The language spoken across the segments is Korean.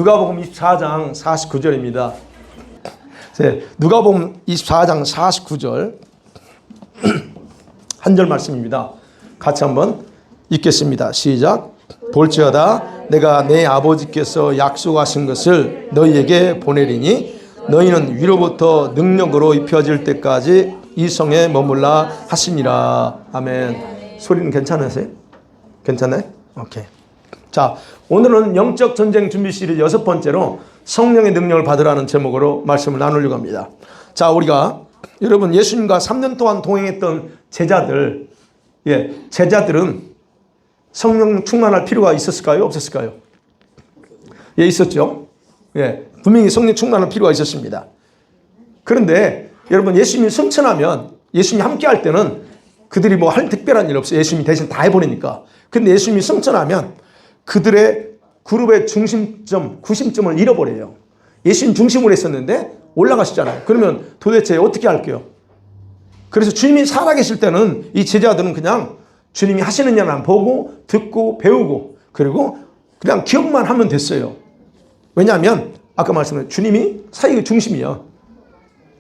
누가복음 24장 49절입니다. 누가복음 24장 49절 한 절 말씀입니다. 같이 한번 읽겠습니다. 시작. 볼지어다 내가 내 아버지께서 약속하신 것을 너희에게 보내리니 너희는 위로부터 능력으로 입혀질 때까지 이 성에 머물라 하시니라. 아멘. 소리는 괜찮으세요? 괜찮아요? 오케이. 자, 오늘은 영적 전쟁 준비 시리즈 6번째로 성령의 능력을 받으라는 제목으로 말씀을 나누려고 합니다. 자, 우리가 여러분 예수님과 3년 동안 동행했던 제자들, 제자들은 성령 충만할 필요가 있었을까요? 없었을까요? 있었죠. 분명히 성령 충만할 필요가 있었습니다. 그런데 여러분 예수님이 승천하면, 예수님이 함께 할 때는 그들이 뭐 할 특별한 일 없어요. 예수님이 대신 다 해버리니까. 근데 예수님이 승천하면 그들의 그룹의 중심점, 구심점을 잃어버려요. 예수님 중심으로 했었는데 올라가시잖아요. 그러면 도대체 어떻게 할게요? 그래서 주님이 살아계실 때는 이 제자들은 그냥 주님이 하시는 일만 보고 듣고 배우고 그리고 그냥 기억만 하면 됐어요. 왜냐하면 아까 말씀드린 주님이 사역의 중심이야.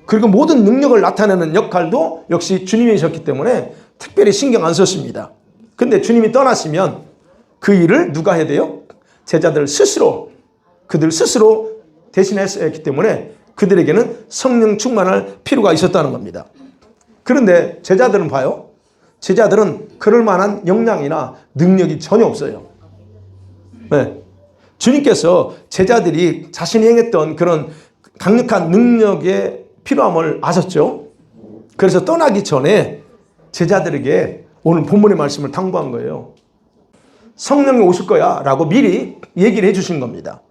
그리고 모든 능력을 나타내는 역할도 역시 주님이 하셨기 때문에 특별히 신경 안 썼습니다. 근데 주님이 떠나시면 그 일을 누가 해야 돼요? 제자들 스스로, 그들 스스로 대신했어야 했기 때문에 그들에게는 성령 충만할 필요가 있었다는 겁니다. 그런데 제자들은 봐요. 제자들은 그럴 만한 역량이나 능력이 전혀 없어요. 주님께서 제자들이 자신이 행했던 그런 강력한 능력의 필요함을 아셨죠. 그래서 떠나기 전에 제자들에게 오늘 본문의 말씀을 당부한 거예요. 성령이 오실 거야 라고 미리 얘기를 해주신 겁니다.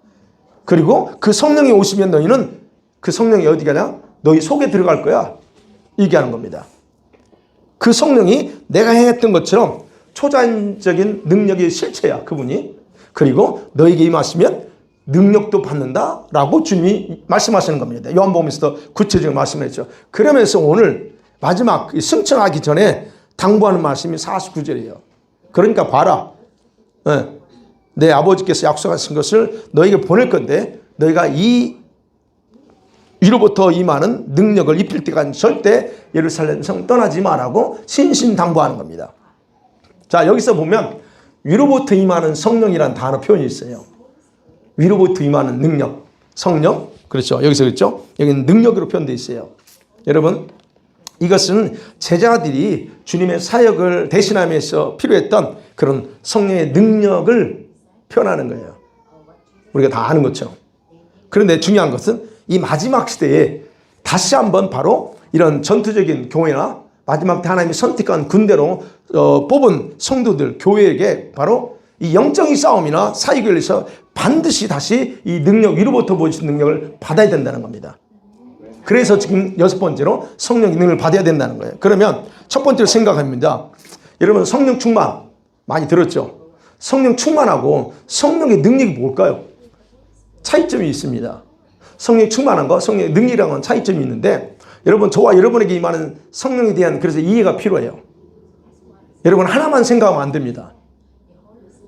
그리고 그 성령이 오시면 너희는 그 성령이 어디 가냐? 너희 속에 들어갈 거야. 얘기하는 겁니다. 그 성령이 내가 행했던 것처럼 초자연적인 능력의 실체야, 그분이. 그리고 너에게 임하시면 능력도 받는다 라고 주님이 말씀하시는 겁니다. 요한복음에서도 구체적인 말씀을 했죠. 그러면서 오늘 마지막 승천하기 전에 당부하는 말씀이 49절이에요. 그러니까 봐라. 내 아버지께서 약속하신 것을 너에게 보낼 건데 너희가 이 위로부터 임하는 능력을 입힐 때까지 절대 예루살렘 성 떠나지 마라고 신신당부하는 겁니다. 자, 여기서 보면 위로부터 임하는 성령이라는 단어 표현이 있어요. 위로부터 임하는 능력, 성령. 그렇죠. 여기서 그렇죠. 여기는 능력으로 표현되어 있어요. 여러분, 이것은 제자들이 주님의 사역을 대신하면서 필요했던 그런 성령의 능력을 표현하는 거예요. 우리가 다 아는 것처럼. 그런데 중요한 것은 이 마지막 시대에 다시 한번 바로 이런 전투적인 교회나 마지막 때 하나님이 선택한 군대로 뽑은 성도들, 교회에게 바로 이 영적인 싸움이나 사역을 위해서 반드시 다시 이 능력, 위로부터 보이신 능력을 받아야 된다는 겁니다. 그래서 지금 6번째로 성령의 능력을 받아야 된다는 거예요. 그러면 첫 번째로 생각합니다. 여러분 성령 충만 많이 들었죠? 성령 충만하고 성령의 능력이 뭘까요? 차이점이 있습니다. 성령 충만한 거, 성령의 능력이라는 건 차이점이 있는데 여러분 저와 여러분에게 임하는 성령에 대한 그래서 이해가 필요해요. 여러분 하나만 생각하면 안 됩니다.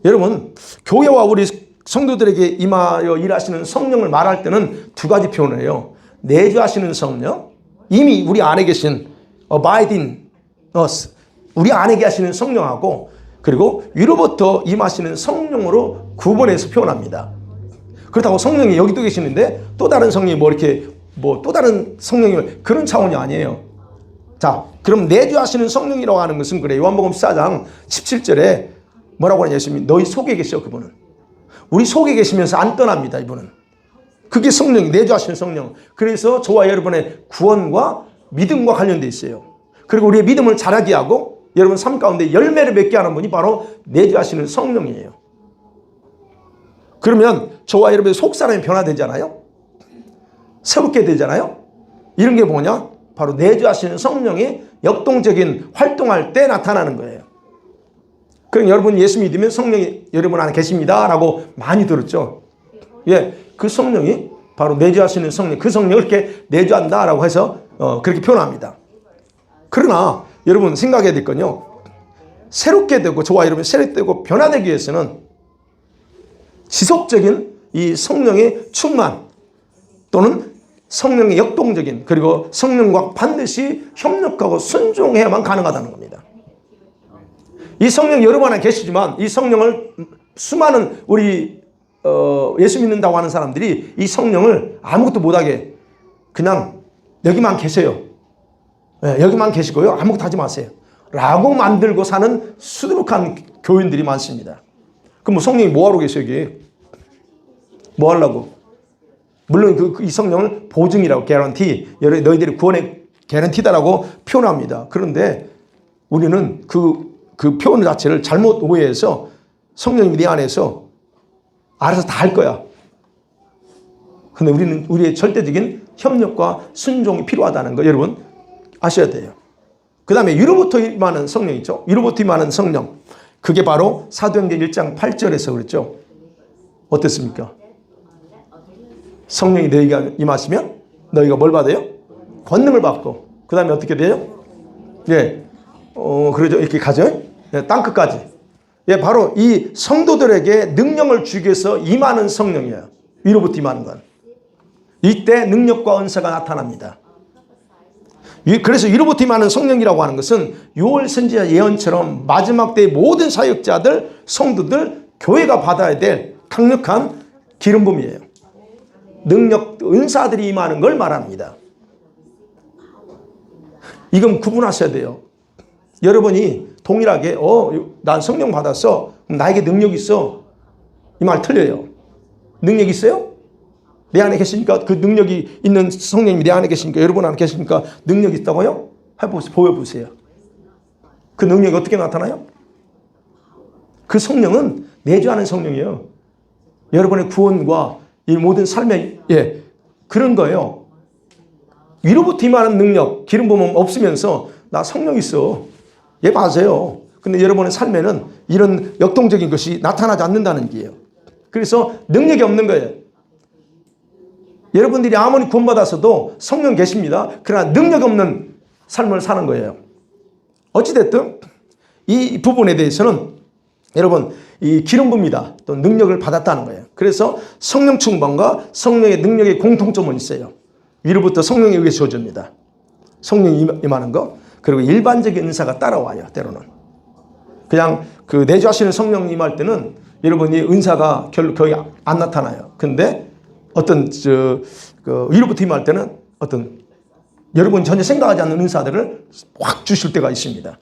여러분 교회와 우리 성도들에게 임하여 일하시는 성령을 말할 때는 두 가지 표현을 해요. 내주하시는 성령, 이미 우리 안에 계신 abide in us, 우리 안에 계시는 성령하고 그리고 위로부터 임하시는 성령으로 구분해서 표현합니다. 그렇다고 성령이 여기도 계시는데 또 다른 성령이 또 다른 성령이 그런 차원이 아니에요. 자, 그럼 내주하시는 성령이라고 하는 것은 그래. 요한복음 14장 17절에 뭐라고 하냐? 예수님이 너희 속에 계셔. 그분은 우리 속에 계시면서 안 떠납니다. 이분은 그게 성령이 내주하시는 성령. 그래서 저와 여러분의 구원과 믿음과 관련되어 있어요. 그리고 우리의 믿음을 자라게 하고 여러분 삶 가운데 열매를 맺게 하는 분이 바로 내주하시는 성령이에요. 그러면 저와 여러분의 속사람이 변화되잖아요. 새롭게 되잖아요. 이런 게 뭐냐? 바로 내주하시는 성령이 역동적인 활동할 때 나타나는 거예요. 그럼 여러분 예수 믿으면 성령이 여러분 안에 계십니다 라고 많이 들었죠. 그 성령이 바로 내주하시는 성령, 그 성령을 이렇게 내주한다 라고 해서 그렇게 표현합니다. 그러나 여러분 생각해야 될 건요, 새롭게 되고 저와 여러분이 새롭게 되고 변화되기 위해서는 지속적인 이 성령의 충만 또는 성령의 역동적인 그리고 성령과 반드시 협력하고 순종해야만 가능하다는 겁니다. 이 성령 여러분 안에 계시지만 이 성령을 수많은 우리 예수 믿는다고 하는 사람들이 이 성령을 아무것도 못하게 그냥 여기만 계세요. 네, 여기만 계시고요. 아무것도 하지 마세요. 라고 만들고 사는 수두룩한 교인들이 많습니다. 그럼 뭐 성령이 뭐하러 계세요 여기? 뭐 하려고? 물론 이 성령을 보증이라고 개런티, 너희들이 구원의 개런티다라고 표현합니다. 그런데 우리는 그 표현 자체를 잘못 오해해서 성령님이 내 안에서 알아서 다 할 거야. 근데 우리는 우리의 절대적인 협력과 순종이 필요하다는 거 여러분 아셔야 돼요. 그 다음에 위로부터 임하는 성령 있죠. 위로부터 임하는 성령. 그게 바로 사도행전 1장 8절에서 그랬죠. 어땠습니까? 성령이 너희가 임하시면 너희가 뭘 받아요? 권능을 받고 그 다음에 어떻게 돼요? 예, 그러죠. 이렇게 가죠. 예, 땅끝까지. 예, 바로 이 성도들에게 능력을 주기 위해서 임하는 성령이에요. 위로부터 임하는 건. 이때 능력과 은사가 나타납니다. 그래서 위로부터 임하는 성령이라고 하는 것은 요엘 선지자 예언처럼 마지막 때의 모든 사역자들, 성도들, 교회가 받아야 될 강력한 기름 부음이에요. 능력, 은사들이 임하는 걸 말합니다. 이건 구분하셔야 돼요. 여러분이 동일하게 난 성령 받았어. 나에게 능력 있어. 이 말 틀려요. 능력 있어요? 내 안에 계시니까 그 능력이 있는 성령님이 내 안에 계시니까 여러분 안에 계시니까 능력이 있다고요? 해보세요. 보여보세요. 그 능력이 어떻게 나타나요? 그 성령은 내주하는 성령이에요. 여러분의 구원과 이 모든 삶의 그런 거예요. 위로부터 임하는 능력, 기름 부음 없으면서 나 성령 있어. 얘 맞아요. 근데 여러분의 삶에는 이런 역동적인 것이 나타나지 않는다는 게요. 그래서 능력이 없는 거예요. 여러분들이 아무리 구원받았어도 성령 계십니다. 그러나 능력 없는 삶을 사는 거예요. 어찌됐든 이 부분에 대해서는 여러분 이 기름 부음이다 또 능력을 받았다는 거예요. 그래서 성령 충만과 성령의 능력의 공통점은 있어요. 위로부터 성령에 의해 주어집니다. 성령이 임하는 거 그리고 일반적인 은사가 따라와요. 때로는 그냥 그 내주하시는 성령 임할 때는 여러분이 은사가 거의 안 나타나요. 근데 어떤 위로부터 임할 때는 어떤 여러분이 전혀 생각하지 않는 은사들을 확 주실 때가 있습니다.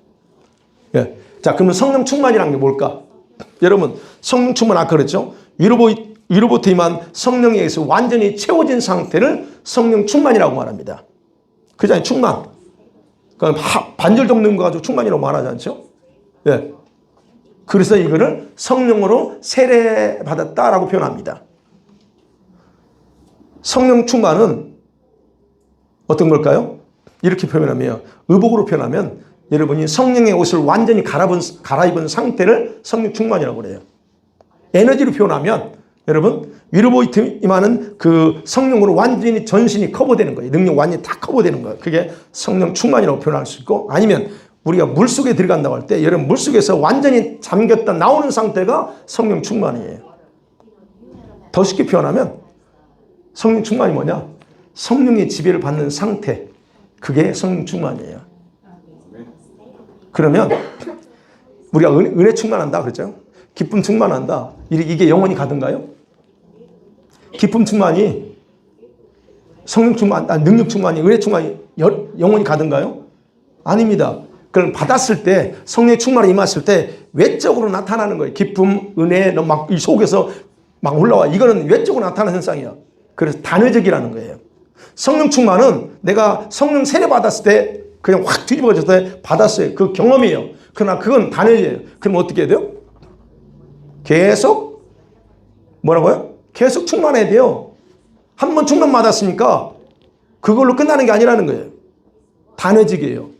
예. 자, 그러면 성령 충만이라는 게 뭘까? 여러분, 성령 충만 아까 그랬죠? 위로부터 임한 성령에 의해서 완전히 채워진 상태를 성령 충만이라고 말합니다. 그잖아요, 충만. 그러니까 반절 접는 거 가지고 충만이라고 말하지 않죠? 예. 그래서 이거를 성령으로 세례받았다라고 표현합니다. 성령 충만은 어떤 걸까요? 이렇게 표현하면, 의복으로 표현하면 여러분이 성령의 옷을 완전히 갈아입은 상태를 성령 충만이라고 그래요. 에너지로 표현하면 여러분 위로부터 임하는 그 성령으로 완전히 전신이 커버되는 거예요. 능력 완전히 다 커버되는 거예요. 그게 성령 충만이라고 표현할 수 있고, 아니면 우리가 물속에 들어간다고 할 때 여러분 물속에서 완전히 잠겼다 나오는 상태가 성령 충만이에요. 더 쉽게 표현하면 성령 충만이 뭐냐? 성령의 지배를 받는 상태, 그게 성령 충만이에요. 그러면 우리가 은혜 충만한다 그랬죠? 기쁨 충만한다. 이게 영원히 가든가요? 기쁨 충만이 성령 충만, 능력 충만이, 은혜 충만이 영원히 가든가요? 아닙니다. 그럼 받았을 때 성령의 충만이 임했을 때 외적으로 나타나는 거예요. 기쁨, 은혜, 막 이 속에서 막 올라와. 이거는 외적으로 나타나는 현상이야. 그래서 단회적이라는 거예요. 성령 충만은 내가 성령 세례 받았을 때 그냥 확 뒤집어졌을 때 받았어요. 그 경험이에요. 그러나 그건 단회예요. 그럼 어떻게 해야 돼요? 계속 뭐라고요? 계속 충만해야 돼요. 한 번 충만 받았으니까 그걸로 끝나는 게 아니라는 거예요. 단회직이에요.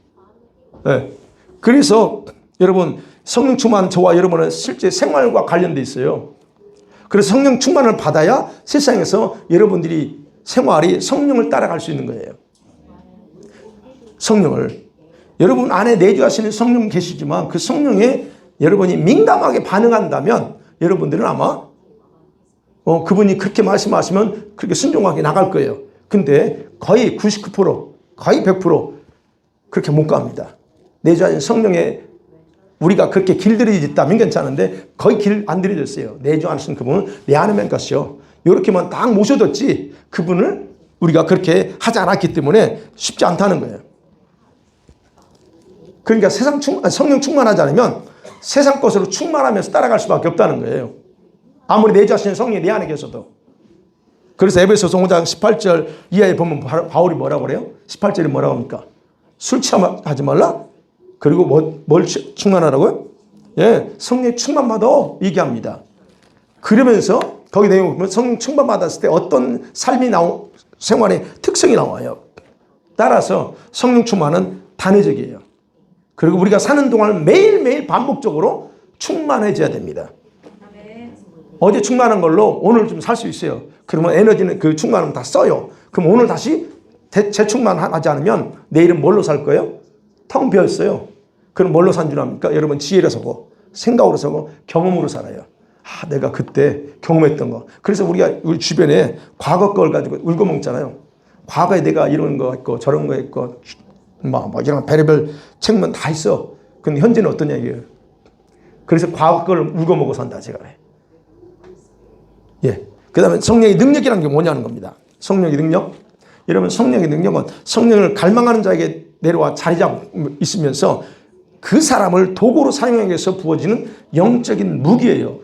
네. 그래서 여러분 성령 충만 저와 여러분은 실제 생활과 관련돼 있어요. 그래서 성령 충만을 받아야 세상에서 여러분들이 생활이 성령을 따라갈 수 있는 거예요. 성령을 여러분 안에 내주하시는 성령 계시지만 그 성령에 여러분이 민감하게 반응한다면 여러분들은 아마 그분이 그렇게 말씀하시면 그렇게 순종하게 나갈 거예요. 근데 거의 99%, 거의 100% 그렇게 못 갑니다. 내주하신 성령에 우리가 그렇게 길들여졌다면 괜찮은데 거의 길 안 들여졌어요. 내주하신 그분은 내 안에만 것이요. 이렇게만 딱 모셔뒀지 그분을 우리가 그렇게 하지 않았기 때문에 쉽지 않다는 거예요. 그러니까 성령 충만하지 않으면 세상 것으로 충만하면서 따라갈 수밖에 없다는 거예요. 아무리 내주하신 성령이 내 안에 계셔도. 그래서 에베소서 5장 18절 이하에 보면 바울이 뭐라고 그래요? 18절이 뭐라고 합니까? 술 취하지 말라? 그리고 뭘 충만하라고요? 예, 성령 충만받아 얘기합니다. 그러면서 거기 내용 보면 성령 충만받았을 때 어떤 삶이 생활의 특성이 나와요. 따라서 성령 충만은 단회적이에요. 그리고 우리가 사는 동안 매일매일 반복적으로 충만해져야 됩니다. 어제 충만한 걸로 오늘 좀 살 수 있어요. 그러면 에너지는 그 충만하면 다 써요. 그럼 오늘 다시 재충만하지 않으면 내일은 뭘로 살 거예요? 텅 비었어요. 그럼 뭘로 산 줄 압니까? 여러분 지혜로 서고 생각으로 서고 경험으로 살아요. 내가 그때 경험했던 거. 그래서 우리가 우리 주변에 과거 걸 가지고 울고 먹잖아요. 과거에 내가 이런 거 있고 저런 거 있고 이런 별의별 책문 다 있어. 근데 현재는 어떤 얘기예요? 그래서 과거 걸 울고 먹고 산다 제가. 예. 그 다음에 성령의 능력이라는 게 뭐냐는 겁니다. 성령의 능력. 여러분 성령의 능력은 성령을 갈망하는 자에게 내려와 자리 잡고 있으면서 그 사람을 도구로 사용하기 위해서 부어지는 영적인 무기예요.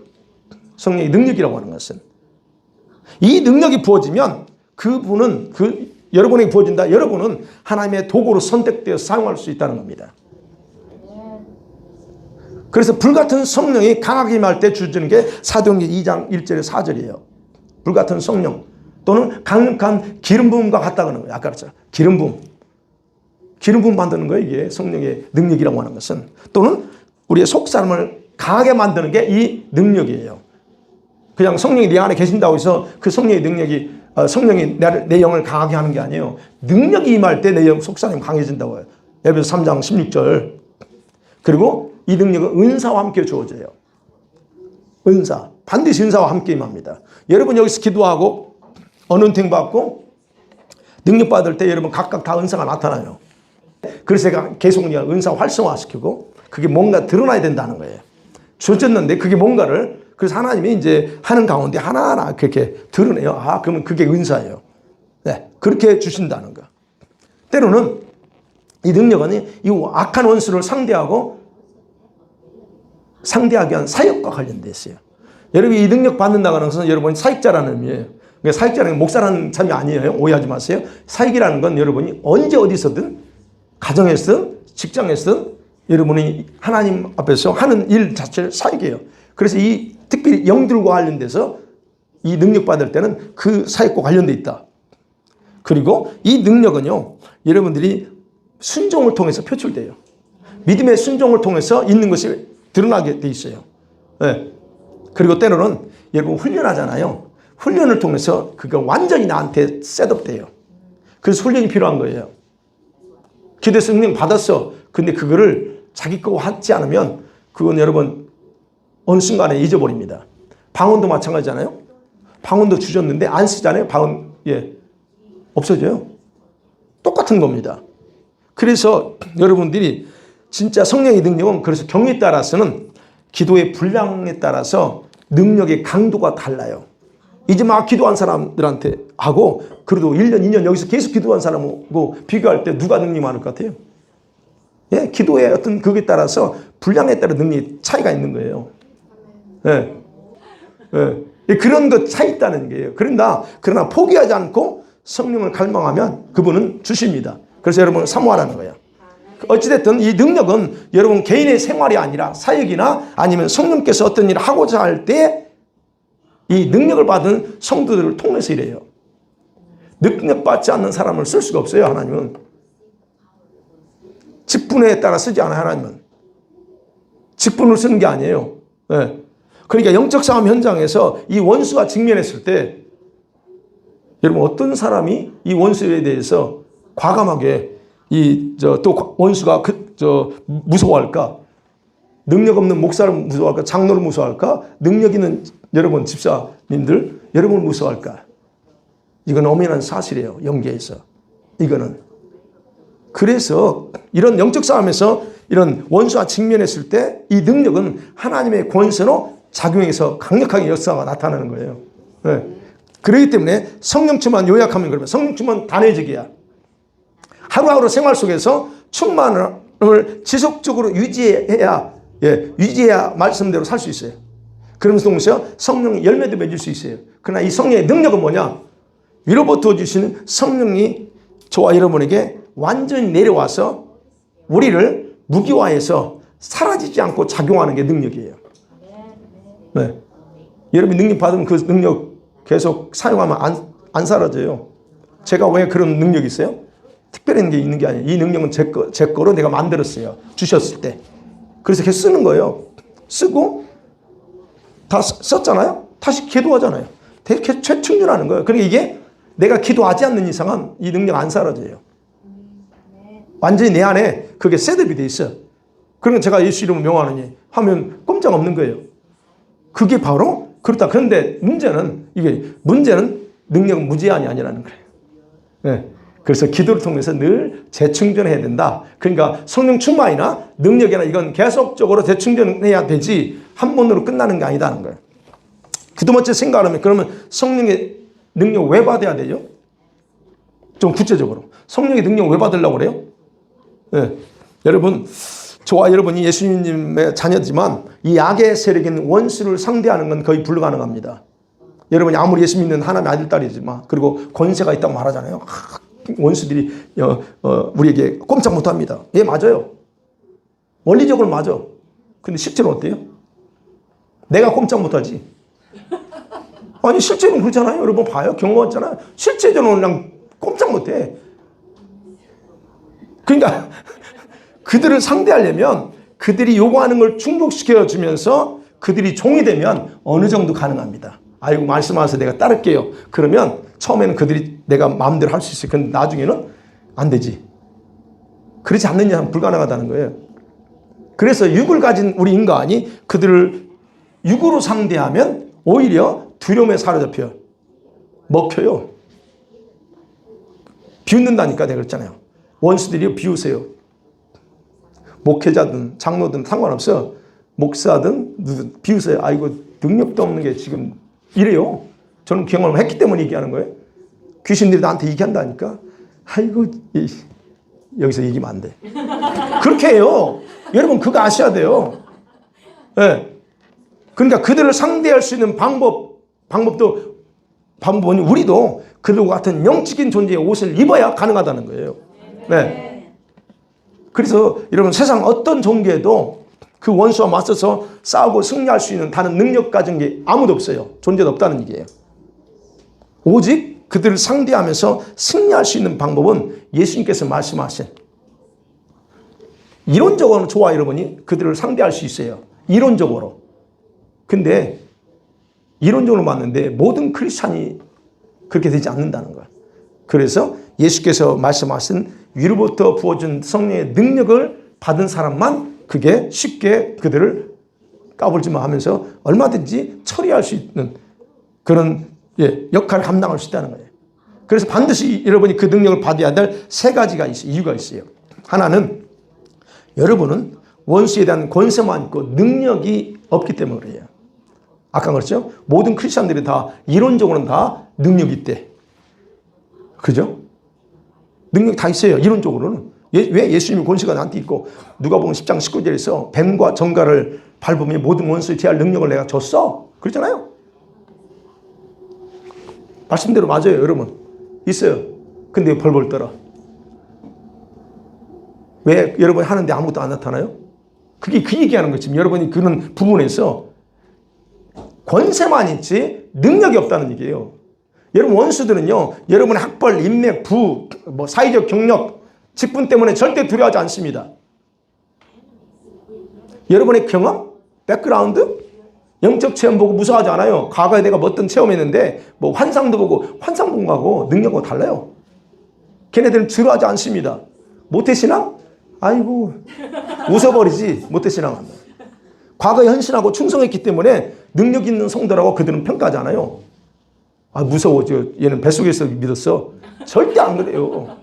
성령의 능력이라고 하는 것은. 이 능력이 부어지면 그분은 여러분에게 부어진다. 여러분은 하나님의 도구로 선택되어 사용할 수 있다는 겁니다. 그래서 불같은 성령이 강하게 임할 때 주어지는 게 사도행전 2장 1절에 4절이에요. 불같은 성령 또는 강력한 기름 부음과 같다는 거예요. 아까 그랬죠. 기름 부음 만드는 거예요. 이게 성령의 능력이라고 하는 것은. 또는 우리의 속사람을 강하게 만드는 게 이 능력이에요. 그냥 성령이 내 안에 계신다고 해서 그 성령의 능력이 성령이 내 영을 강하게 하는 게 아니에요. 능력이 임할 때 내 영 속사람이 강해진다고 해요. 에베소 3장 16절. 그리고 이 능력은 은사와 함께 주어져요. 은사. 반드시 은사와 함께 임합니다. 여러분 여기서 기도하고 언언팅 받고 능력 받을 때 여러분 각각 다 은사가 나타나요. 그래서 제가 계속 은사 활성화시키고 그게 뭔가 드러나야 된다는 거예요. 주어졌는데 그게 뭔가를 그래서 하나님이 이제 하는 가운데 하나하나 그렇게 드러내요. 그러면 그게 은사예요. 네, 그렇게 주신다는 거. 때로는 이 능력은 이 악한 원수를 상대하기 위한 사역과 관련돼 있어요. 여러분 이 능력 받는다고 하는 것은 여러분이 사역자라는 의미예요. 그러니까 사역자는 게 목사라는 참이 아니에요. 오해하지 마세요. 사역이라는 건 여러분이 언제 어디서든 가정에서든 직장에서든 여러분이 하나님 앞에서 하는 일 자체를 사역이에요. 그래서 이 특별히 영들과 관련돼서 이 능력 받을 때는 그 사역과 관련돼 있다. 그리고 이 능력은요. 여러분들이 순종을 통해서 표출돼요. 믿음의 순종을 통해서 있는 것이 드러나게 돼 있어요. 네. 그리고 때로는 여러분 훈련하잖아요. 훈련을 통해서 그가 완전히 나한테 셋업돼요. 그래서 훈련이 필요한 거예요. 기도에서 능력 받았어. 근데 그거를 자기 거 하지 않으면 그건 여러분 어느 순간에 잊어버립니다. 방언도 마찬가지잖아요. 방언도 주셨는데 안 쓰잖아요. 방언 없어져요. 똑같은 겁니다. 그래서 여러분들이 진짜 성령의 능력은 그래서 경우에 따라서는 기도의 분량에 따라서 능력의 강도가 달라요. 이제 막 기도한 사람들한테 하고 그래도 1년, 2년 여기서 계속 기도한 사람하고 비교할 때 누가 능력이 많을 것 같아요? 예, 기도의 어떤 그에 따라서 분량에 따라 능력이 차이가 있는 거예요. 예. 예. 그런 것 차이 있다는 거예요. 그러나 포기하지 않고 성령을 갈망하면 그분은 주십니다. 그래서 여러분 사모하라는 거예요. 어찌됐든 이 능력은 여러분 개인의 생활이 아니라 사역이나 아니면 성령께서 어떤 일을 하고자 할 때 이 능력을 받은 성도들을 통해서 이래요. 능력받지 않는 사람을 쓸 수가 없어요. 하나님은. 직분에 따라 쓰지 않아요. 하나님은. 직분을 쓰는 게 아니에요. 네. 그러니까 영적 싸움 현장에서 이 원수가 직면했을 때 여러분 어떤 사람이 이 원수에 대해서 과감하게 또 원수가 무서워할까? 능력 없는 목사를 무서워할까? 장로를 무서워할까? 능력 있는 여러분 집사님들 여러분을 무서워할까? 이건 엄연한 사실이에요. 영계에서. 이거는. 그래서 이런 영적 싸움에서 이런 원수와 직면했을 때 이 능력은 하나님의 권세로 작용해서 강력하게 역사가 나타나는 거예요. 네. 그렇기 때문에 성령 충만 요약하면 그러면 성령 충만 단회적이야. 하루하루 생활 속에서 충만을 지속적으로 유지해야 말씀대로 살 수 있어요. 그러면서 동시에 성령의 열매도 맺을 수 있어요. 그러나 이 성령의 능력은 뭐냐? 위로부터 주시는 성령이 저와 여러분에게 완전히 내려와서 우리를 무기화해서 사라지지 않고 작용하는 게 능력이에요. 네. 여러분이 능력 받으면 그 능력 계속 사용하면 안 사라져요. 제가 왜 그런 능력이 있어요? 특별한 게 있는 게 아니에요. 이 능력은 제 거로 내가 만들었어요. 주셨을 때. 그래서 계속 쓰는 거예요. 쓰고 다 썼잖아요. 다시 기도하잖아요. 계속 재충전하는 거예요. 그러니까 이게 내가 기도하지 않는 이상은 이 능력 안 사라져요. 완전히 내 안에 그게 셋업이 돼 있어요. 그러니까 제가 예수 이름을 명하느니 하면 꼼짝 없는 거예요. 그게 바로 그렇다. 그런데 문제는 능력은 무제한이 아니라는 거예요. 네. 그래서 기도를 통해서 늘 재충전해야 된다. 그러니까 성령 충만이나 능력이나 이건 계속적으로 재충전해야 되지 한 번으로 끝나는 게 아니다는 거예요. 그 두 번째 생각하면 그러면 성령의 능력 왜 받아야 되죠? 좀 구체적으로. 성령의 능력 왜 받으려고 그래요? 네. 여러분, 저와 여러분이 예수님의 자녀지만 이 악의 세력인 원수를 상대하는 건 거의 불가능합니다. 여러분이 아무리 예수 믿는 하나님의 아들, 딸이지만 그리고 권세가 있다고 말하잖아요. 원수들이 우리에게 꼼짝 못합니다. 예, 맞아요. 원리적으로 맞아. 근데 실제로 어때요? 내가 꼼짝 못하지. 아니 실제로는 그렇잖아요. 여러분 봐요. 경험했잖아요. 실제로는 그냥 꼼짝 못해. 그러니까 그들을 상대하려면 그들이 요구하는 걸 충족시켜주면서 그들이 종이 되면 어느 정도 가능합니다. 아이고 말씀하셔서 내가 따를게요. 그러면 처음에는 그들이 내가 마음대로 할 수 있어요. 근데 나중에는 안 되지. 그렇지 않느냐 불가능하다는 거예요. 그래서 육을 가진 우리 인간이 그들을 육으로 상대하면 오히려 두려움에 사로잡혀요. 먹혀요. 비웃는다니까 내가 그랬잖아요. 원수들이 비우세요. 목회자든 장로든 상관없어요. 목사든 비우세요. 아이고 능력도 없는 게 지금 이래요. 저는 경험을 했기 때문에 얘기하는 거예요. 귀신들이 나한테 얘기한다니까. 아이고 여기서 얘기하면 안 돼. 그렇게 해요. 여러분 그거 아셔야 돼요. 네. 그러니까 그들을 상대할 수 있는 방법은 우리도 그들과 같은 영적인 존재의 옷을 입어야 가능하다는 거예요. 네. 그래서 여러분 세상 어떤 종교에도 그 원수와 맞서서 싸우고 승리할 수 있는 다른 능력 가진 게 아무도 없어요. 존재도 없다는 얘기예요. 오직 그들을 상대하면서 승리할 수 있는 방법은 예수님께서 말씀하신 이론적으로는 저와 여러분이 그들을 상대할 수 있어요. 이론적으로. 근데 이론적으로 맞는데 모든 크리스찬이 그렇게 되지 않는다는 거예요. 그래서 예수께서 말씀하신 위로부터 부어준 성령의 능력을 받은 사람만 그게 쉽게 그들을 까불지마 하면서 얼마든지 처리할 수 있는 그런 역할을 감당할 수 있다는 거예요. 그래서 반드시 여러분이 그 능력을 받아야 될 세 가지가 있어요. 이유가 있어요. 하나는 여러분은 원수에 대한 권세만 있고 능력이 없기 때문에 그래요. 아까 그랬죠? 모든 크리스천들이 다 이론적으로는 다 능력이 있대. 그죠? 능력이 다 있어요. 이론적으로는. 왜 예수님의 권세가 나한테 있고 누가복음 10장 19절에서 뱀과 정갈을 밟으며 모든 원수에 대할 능력을 내가 줬어. 그랬잖아요. 말씀대로 맞아요. 여러분. 있어요. 근데 벌벌 떨어. 왜 여러분이 하는데 아무것도 안 나타나요? 그게 그 얘기하는 거지. 여러분이 그런 부분에서 권세만 있지 능력이 없다는 얘기예요. 여러분 원수들은요. 여러분의 학벌, 인맥, 부, 사회적 경력, 직분 때문에 절대 두려워하지 않습니다. 여러분의 경험, 백그라운드, 영적 체험 보고 무서워하지 않아요. 과거에 내가 어떤 체험했는데 환상도 보고 환상 본 거하고 능력하고 달라요. 걔네들은 두려워하지 않습니다. 모태신앙? 아이고 웃어버리지. 모태신앙 하면. 과거에 헌신하고 충성했기 때문에 능력 있는 성도라고 그들은 평가하잖아요. 아, 무서워. 얘는 뱃속에서 믿었어. 절대 안 그래요.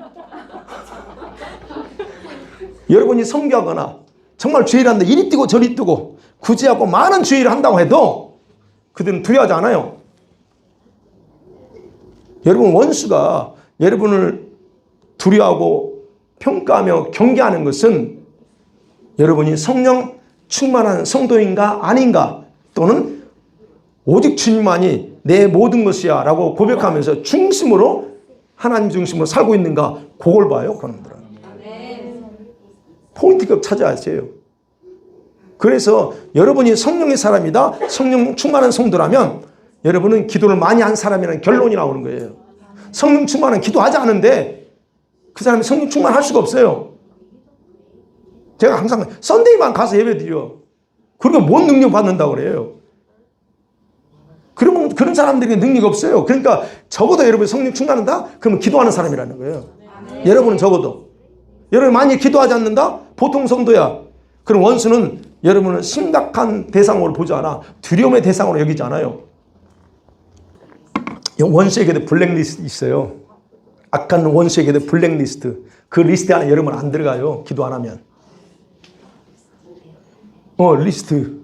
여러분이 성교하거나 정말 주일을 한다, 이리 뛰고 저리 뛰고 구제하고 많은 주일을 한다고 해도 그들은 두려워하지 않아요. 여러분, 원수가 여러분을 두려워하고 평가하며 경계하는 것은 여러분이 성령 충만한 성도인가 아닌가, 또는 오직 주님만이 내 모든 것이야 라고 고백하면서 중심으로, 하나님 중심으로 살고 있는가, 그걸 봐요. 그놈들은 포인트급 찾아야죠. 그래서 여러분이 성령의 사람이다, 성령 충만한 성도라면 여러분은 기도를 많이 한 사람이라는 결론이 나오는 거예요. 성령 충만은 기도하지 않은데 그 사람이 성령 충만할 수가 없어요. 제가 항상 썬데이만 가서 예배 드려. 그리고 뭔 능력 받는다고 그래요. 그러면 그런 사람들이 능력이 없어요. 그러니까 적어도 여러분이 성령 충만한다? 그러면 기도하는 사람이라는 거예요. 여러분은 적어도. 여러분 많이 기도하지 않는다? 보통 성도야. 그럼 원수는 여러분을 심각한 대상으로 보지 않아. 두려움의 대상으로 여기지 않아요. 원수에게도 블랙리스트 있어요. 악한 원수에게도 블랙리스트. 그 리스트 안에 여러분 안 들어가요. 기도 안 하면. 리스트.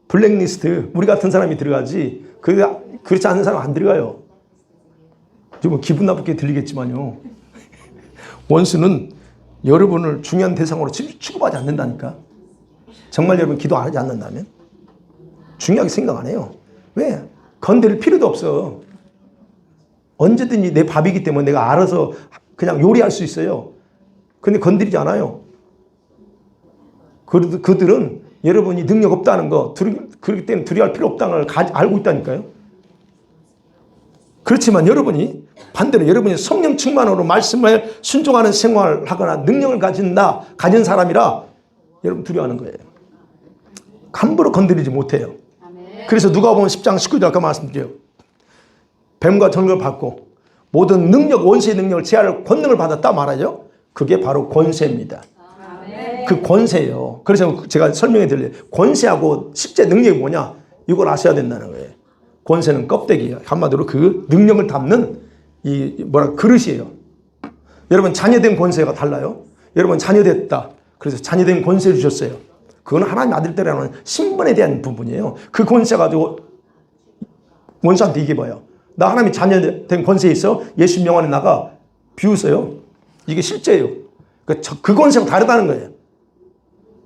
블랙리스트. 우리 같은 사람이 들어가지. 그렇지 않은 사람 안 들어가요. 좀 기분 나쁘게 들리겠지만요. 원수는 여러분을 중요한 대상으로 취급하지 않는다니까. 정말 여러분 기도 안 하지 않는다면 중요하게 생각 안 해요. 왜? 건드릴 필요도 없어. 언제든지 내 밥이기 때문에 내가 알아서 그냥 요리할 수 있어요. 근데 건드리지 않아요. 그들은 여러분이 능력 없다는 거, 그렇기 때문에 두려워할 필요 없다는 걸 알고 있다니까요. 그렇지만 여러분이 반대로 여러분이 성령 충만으로 말씀을 순종하는 생활을 하거나 능력을 가진 사람이라 여러분 두려워하는 거예요. 함부로 건드리지 못해요. 그래서 누가복음 10장 19절 아까 말씀드려요. 뱀과 전을 받고 모든 능력, 원수의 능력을 제할 권능을 받았다 말하죠. 그게 바로 권세입니다. 그 권세예요. 그래서 제가 설명해 드릴래요. 권세하고 실제 능력이 뭐냐, 이걸 아셔야 된다는 거예요. 권세는 껍데기예요. 한마디로 그 능력을 담는 그릇이에요. 여러분 자녀된 권세가 달라요. 여러분 자녀됐다. 그래서 자녀된 권세를 주셨어요. 그건 하나님 아들들이라는 신분에 대한 부분이에요. 그 권세 가지고 원수한테 이겨봐요. 나 하나님이 자녀된 권세에 있어. 예수 명 안에 나가 비웃어요. 이게 실제예요. 그 권세가 다르다는 거예요.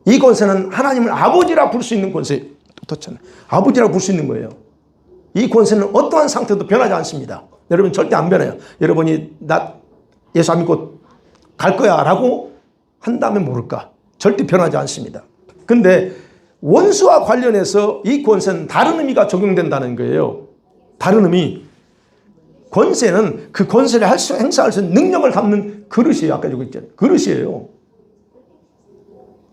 이 권세는 하나님을 아버지라 부를 수 있는 권세. 아버지라 부를 수 있는 거예요. 이 권세는 어떠한 상태도 변하지 않습니다. 여러분 절대 안 변해요. 여러분이 나 예수 안 믿고 갈 거야 라고 한다면 모를까. 절대 변하지 않습니다. 근데 원수와 관련해서 이 권세는 다른 의미가 적용된다는 거예요. 다른 의미. 권세는 그 권세를 행사할 수 있는 능력을 담는 그릇이에요. 아까 여기 있잖아요. 그릇이에요.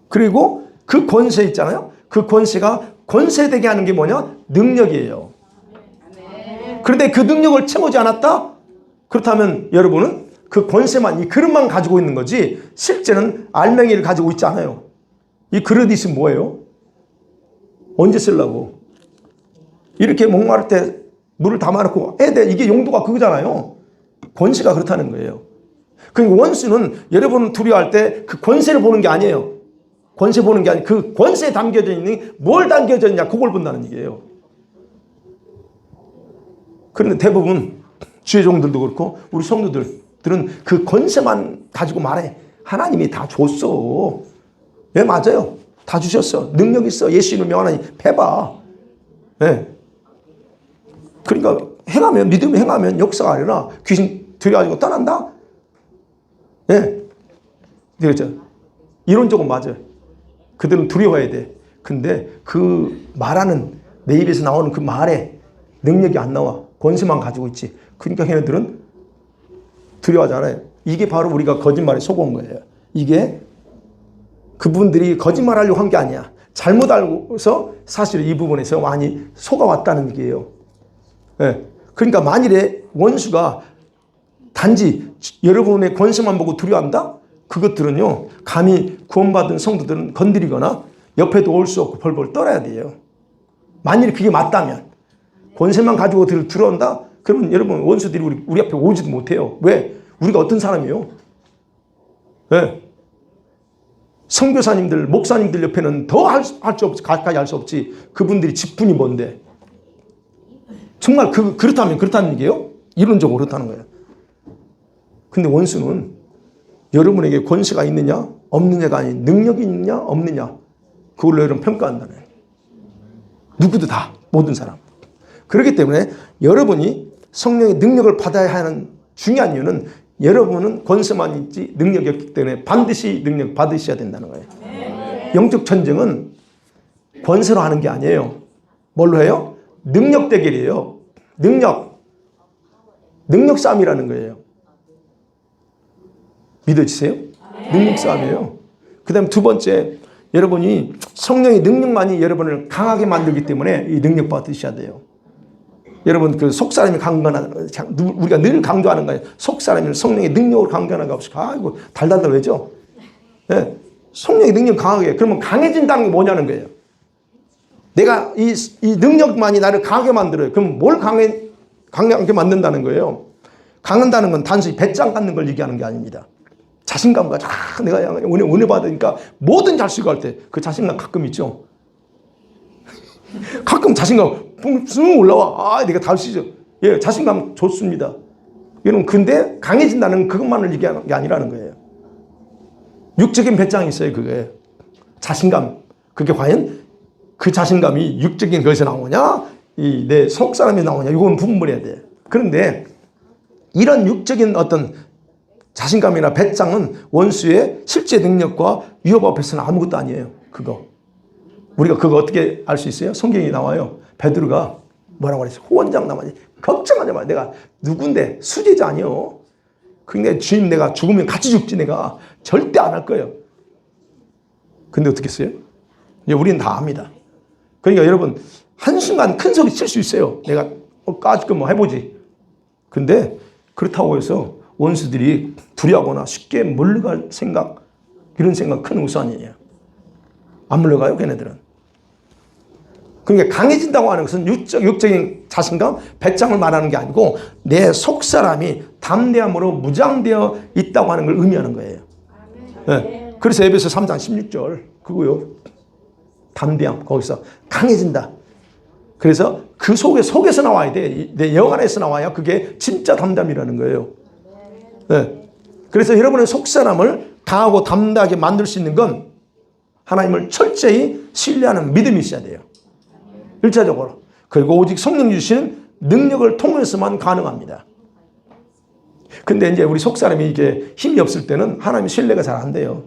그리고 그 권세 있잖아요. 그 권세가 권세되게 하는 게 뭐냐? 능력이에요. 그런데 그 능력을 채우지 않았다? 그렇다면 여러분은 그 권세만, 이 그릇만 가지고 있는 거지 실제는 알맹이를 가지고 있지 않아요. 이 그릇이 있으면 뭐예요? 언제 쓰려고? 이렇게 목마를 때 물을 담아놓고 해야 돼. 이게 용도가 그거잖아요. 권세가 그렇다는 거예요. 그러니까 원수는 여러분 두려워할 때 그 권세를 보는 게 아니에요. 권세 보는 게 아니고 그 권세에 담겨져 있는 뭘 담겨져 있냐 그걸 본다는 얘기예요. 그런데 대부분 주의 종들도 그렇고 우리 성도들은 그 권세만 가지고 말해. 하나님이 다 줬어. 왜? 맞아요. 다 주셨어. 능력 있어. 예수 이름 명하나니 해봐. 네. 그러니까 행하면, 믿음을 행하면 역사가 아니라 귀신 들여가지고 떠난다? 예. 네. 그렇죠. 이론적으로 맞아요. 그들은 두려워해야 돼. 근데 그 말하는, 내 입에서 나오는 그 말에 능력이 안 나와. 권세만 가지고 있지. 그러니까 걔네들은 두려워하잖아요. 이게 바로 우리가 거짓말에 속은 거예요. 이게 그분들이 거짓말하려고 한 게 아니야. 잘못 알고서 사실 이 부분에서 많이 속아왔다는 얘기예요. 네. 그러니까 만일에 원수가 단지 여러분의 권세만 보고 두려워한다? 그것들은요, 감히 구원받은 성도들은 건드리거나 옆에도 올 수 없고 벌벌 떨어야 돼요. 만일 그게 맞다면, 권세만 가지고 들어온다? 그러면 여러분 원수들이 우리 앞에 오지도 못해요. 왜? 우리가 어떤 사람이에요? 왜? 선교사님들, 목사님들 옆에는 더 할 수 없지, 가까이 할 수 없지. 그분들이 직분이 뭔데? 정말 그렇다는 얘기예요? 이론적으로 그렇다는 거예요. 근데 원수는 여러분에게 권세가 있느냐 없느냐가 아닌 능력이 있느냐 없느냐, 그걸로 여러분 평가한다는 거예요. 누구도 다, 모든 사람. 그렇기 때문에 여러분이 성령의 능력을 받아야 하는 중요한 이유는 여러분은 권세만 있지 능력이 없기 때문에 반드시 능력 받으셔야 된다는 거예요. 영적 전쟁은 권세로 하는 게 아니에요. 뭘로 해요? 능력 대결이에요. 능력 싸움이라는 거예요. 믿어지세요? 능력 싸움이에요. 그 다음에 두 번째, 여러분이 성령의 능력만이 여러분을 강하게 만들기 때문에 이 능력 받으셔야 돼요. 여러분 그 속사람이 강건하다, 우리가 늘 강조하는 거예요. 속사람이 성령의 능력으로 강건하가 없이, 아이고 달달달 왜죠? 네. 성령의 능력 강하게, 그러면 강해진다는 게 뭐냐는 거예요. 내가 이 능력만이 나를 강하게 만들어요. 그럼 뭘 강하게 만든다는 거예요? 강한다는 건 단순히 배짱 갖는 걸 얘기하는 게 아닙니다. 자신감과 내가 은혜 받으니까 뭐든 잘 쓰고 할 때 그 자신감 가끔 있죠. 가끔 자신감 쑥 올라와. 내가 다 할 수 있어. 예, 자신감 좋습니다. 여러분, 근데 강해진다는 그것만을 얘기하는 게 아니라는 거예요. 육적인 배짱이 있어요. 그게 자신감. 그게 과연 그 자신감이 육적인 것에서 나오냐, 내 속사람이 나오냐, 이건 분별해야 돼. 그런데 이런 육적인 어떤 자신감이나 배짱은 원수의 실제 능력과 위협 앞에서는 아무것도 아니에요. 우리가 그거 어떻게 알 수 있어요? 성경이 나와요. 베드로가 뭐라고 그랬어요? 후원장 남아지 걱정하지 마. 내가 누군데? 수제자 아니요. 그러니까 주님, 내가 죽으면 같이 죽지. 내가 절대 안 할 거예요. 근데 어떻게 했어요? 우리는 다 압니다. 그러니까 여러분, 한순간 큰 소리 칠 수 있어요. 내가 까짓 거 뭐 해보지. 근데 그렇다고 해서 원수들이 두려워하거나 쉽게 물러갈 생각, 이런 생각 큰 우산이에요. 안 물러가요, 걔네들은. 그러니까 강해진다고 하는 것은 육적인 자신감, 배짱을 말하는 게 아니고 내 속사람이 담대함으로 무장되어 있다고 하는 걸 의미하는 거예요. 네. 그래서 에베소 3장 16절 그거요. 담대함, 거기서 강해진다. 그래서 그 속에서 나와야 돼. 내 영 안에서 나와야 그게 진짜 담담이라는 거예요. 네. 그래서 여러분의 속사람을 강하고 담대하게 만들 수 있는 건 하나님을 철저히 신뢰하는 믿음이 있어야 돼요. 1차적으로. 그리고 오직 성령 주시는 능력을 통해서만 가능합니다. 근데 이제 우리 속사람이 이게 힘이 없을 때는 하나님 신뢰가 잘 안 돼요.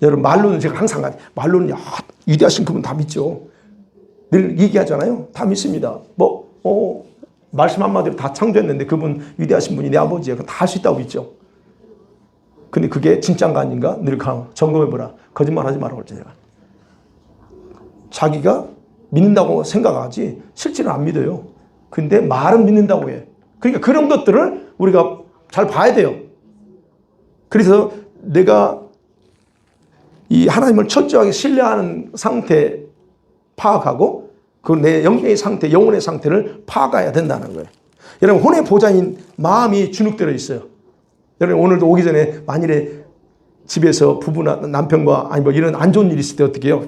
여러분, 말로는 제가 항상 말로는 위대하신 그분 다 믿죠. 늘 얘기하잖아요. 다 믿습니다. 말씀 한마디로 다 창조했는데 그분 위대하신 분이 내 아버지예요. 다 할 수 있다고 믿죠. 근데 그게 진짜인가 아닌가 늘 점검해보라. 거짓말 하지 말라고 그랬죠. 제가. 자기가 믿는다고 생각하지 실제로 안 믿어요. 근데 말은 믿는다고 해. 그러니까 그런 것들을 우리가 잘 봐야 돼요. 그래서 내가 이 하나님을 철저하게 신뢰하는 상태 파악하고 그 내 영적인 상태, 영혼의 상태를 파악해야 된다는 거예요. 여러분, 혼의 보좌인 마음이 주눅들어 있어요. 여러분, 오늘도 오기 전에 만일에 집에서 부부나 남편과 아니 뭐 이런 안 좋은 일이 있을 때 어떻게 해요?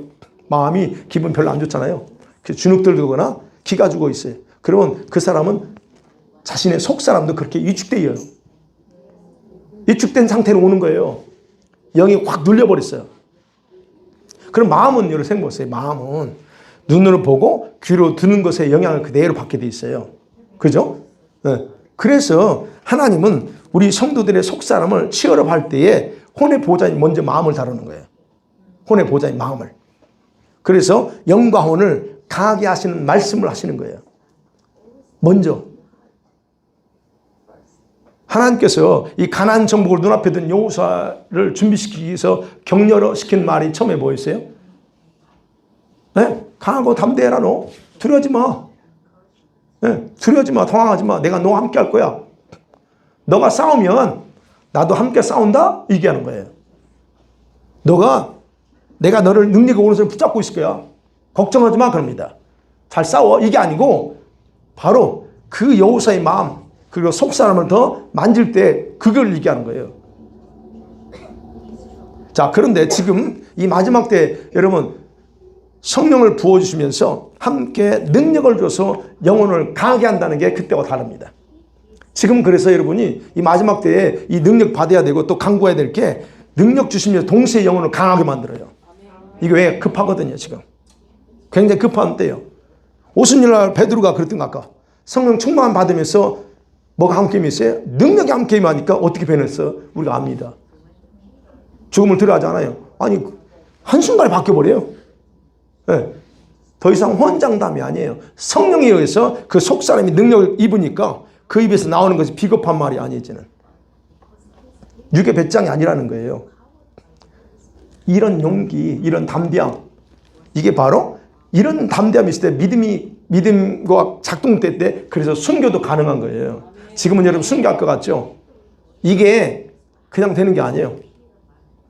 마음이 기분 별로 안 좋잖아요. 주눅들거나 기가 죽어 있어요. 그러면 그 사람은 자신의 속사람도 그렇게 위축되어요. 위축된 상태로 오는 거예요. 영이 확 눌려버렸어요. 그럼 마음은 여러분 생각해보세요. 마음은 눈으로 보고 귀로 듣는 것에 영향을 그대로 받게 돼 있어요. 그죠? 네. 그래서 하나님은 우리 성도들의 속사람을 취업할 때에 혼의 보좌인 먼저 마음을 다루는 거예요. 혼의 보좌인 마음을. 그래서 영과 혼을 강하게 하시는 말씀을 하시는 거예요. 먼저. 하나님께서 이 가나안 정복을 눈앞에 둔 여호수아를 준비시키기 위해서 격려시킨 말이 처음에 뭐였어요? 네? 강하고 담대해라 너. 두려워하지 마. 네? 두려워하지 마. 당황하지 마. 내가 너와 함께 할 거야. 너가 싸우면 나도 함께 싸운다? 얘기하는 거예요. 너가 내가 너를 능력의 오른손에 붙잡고 있을 거야. 걱정하지 마. 그럽니다. 잘 싸워. 이게 아니고 바로 그 여호사의 마음 그리고 속사람을 더 만질 때 그걸 얘기하는 거예요. 자, 그런데 지금 이 마지막 때 여러분 성령을 부어주시면서 함께 능력을 줘서 영혼을 강하게 한다는 게 그때와 다릅니다. 지금 그래서 여러분이 이 마지막 때에 이 능력 받아야 되고 또 강구해야 될 게 능력 주시면서 동시에 영혼을 강하게 만들어요. 이게 왜 급하거든요. 지금 굉장히 급한 때예요. 오순절날 베드로가 그랬던 것 같아. 성령 충만 받으면서 뭐가 한 게임이 있어요? 능력이 한 게임 하니까 어떻게 변했어? 우리가 압니다. 죽음을 들어가지 않아요. 아니 한순간에 바뀌어버려요. 네. 더 이상 혼장담이 아니에요. 성령에 의해서 그 속사람이 능력을 입으니까 그 입에서 나오는 것이 비겁한 말이 아니지는. 육의 배짱이 아니라는 거예요. 이런 용기, 이런 담대함, 이게 바로 이런 담대함이 있을 때 믿음과 작동될 때 그래서 순교도 가능한 거예요. 지금은 여러분 순교할 것 같죠? 이게 그냥 되는 게 아니에요.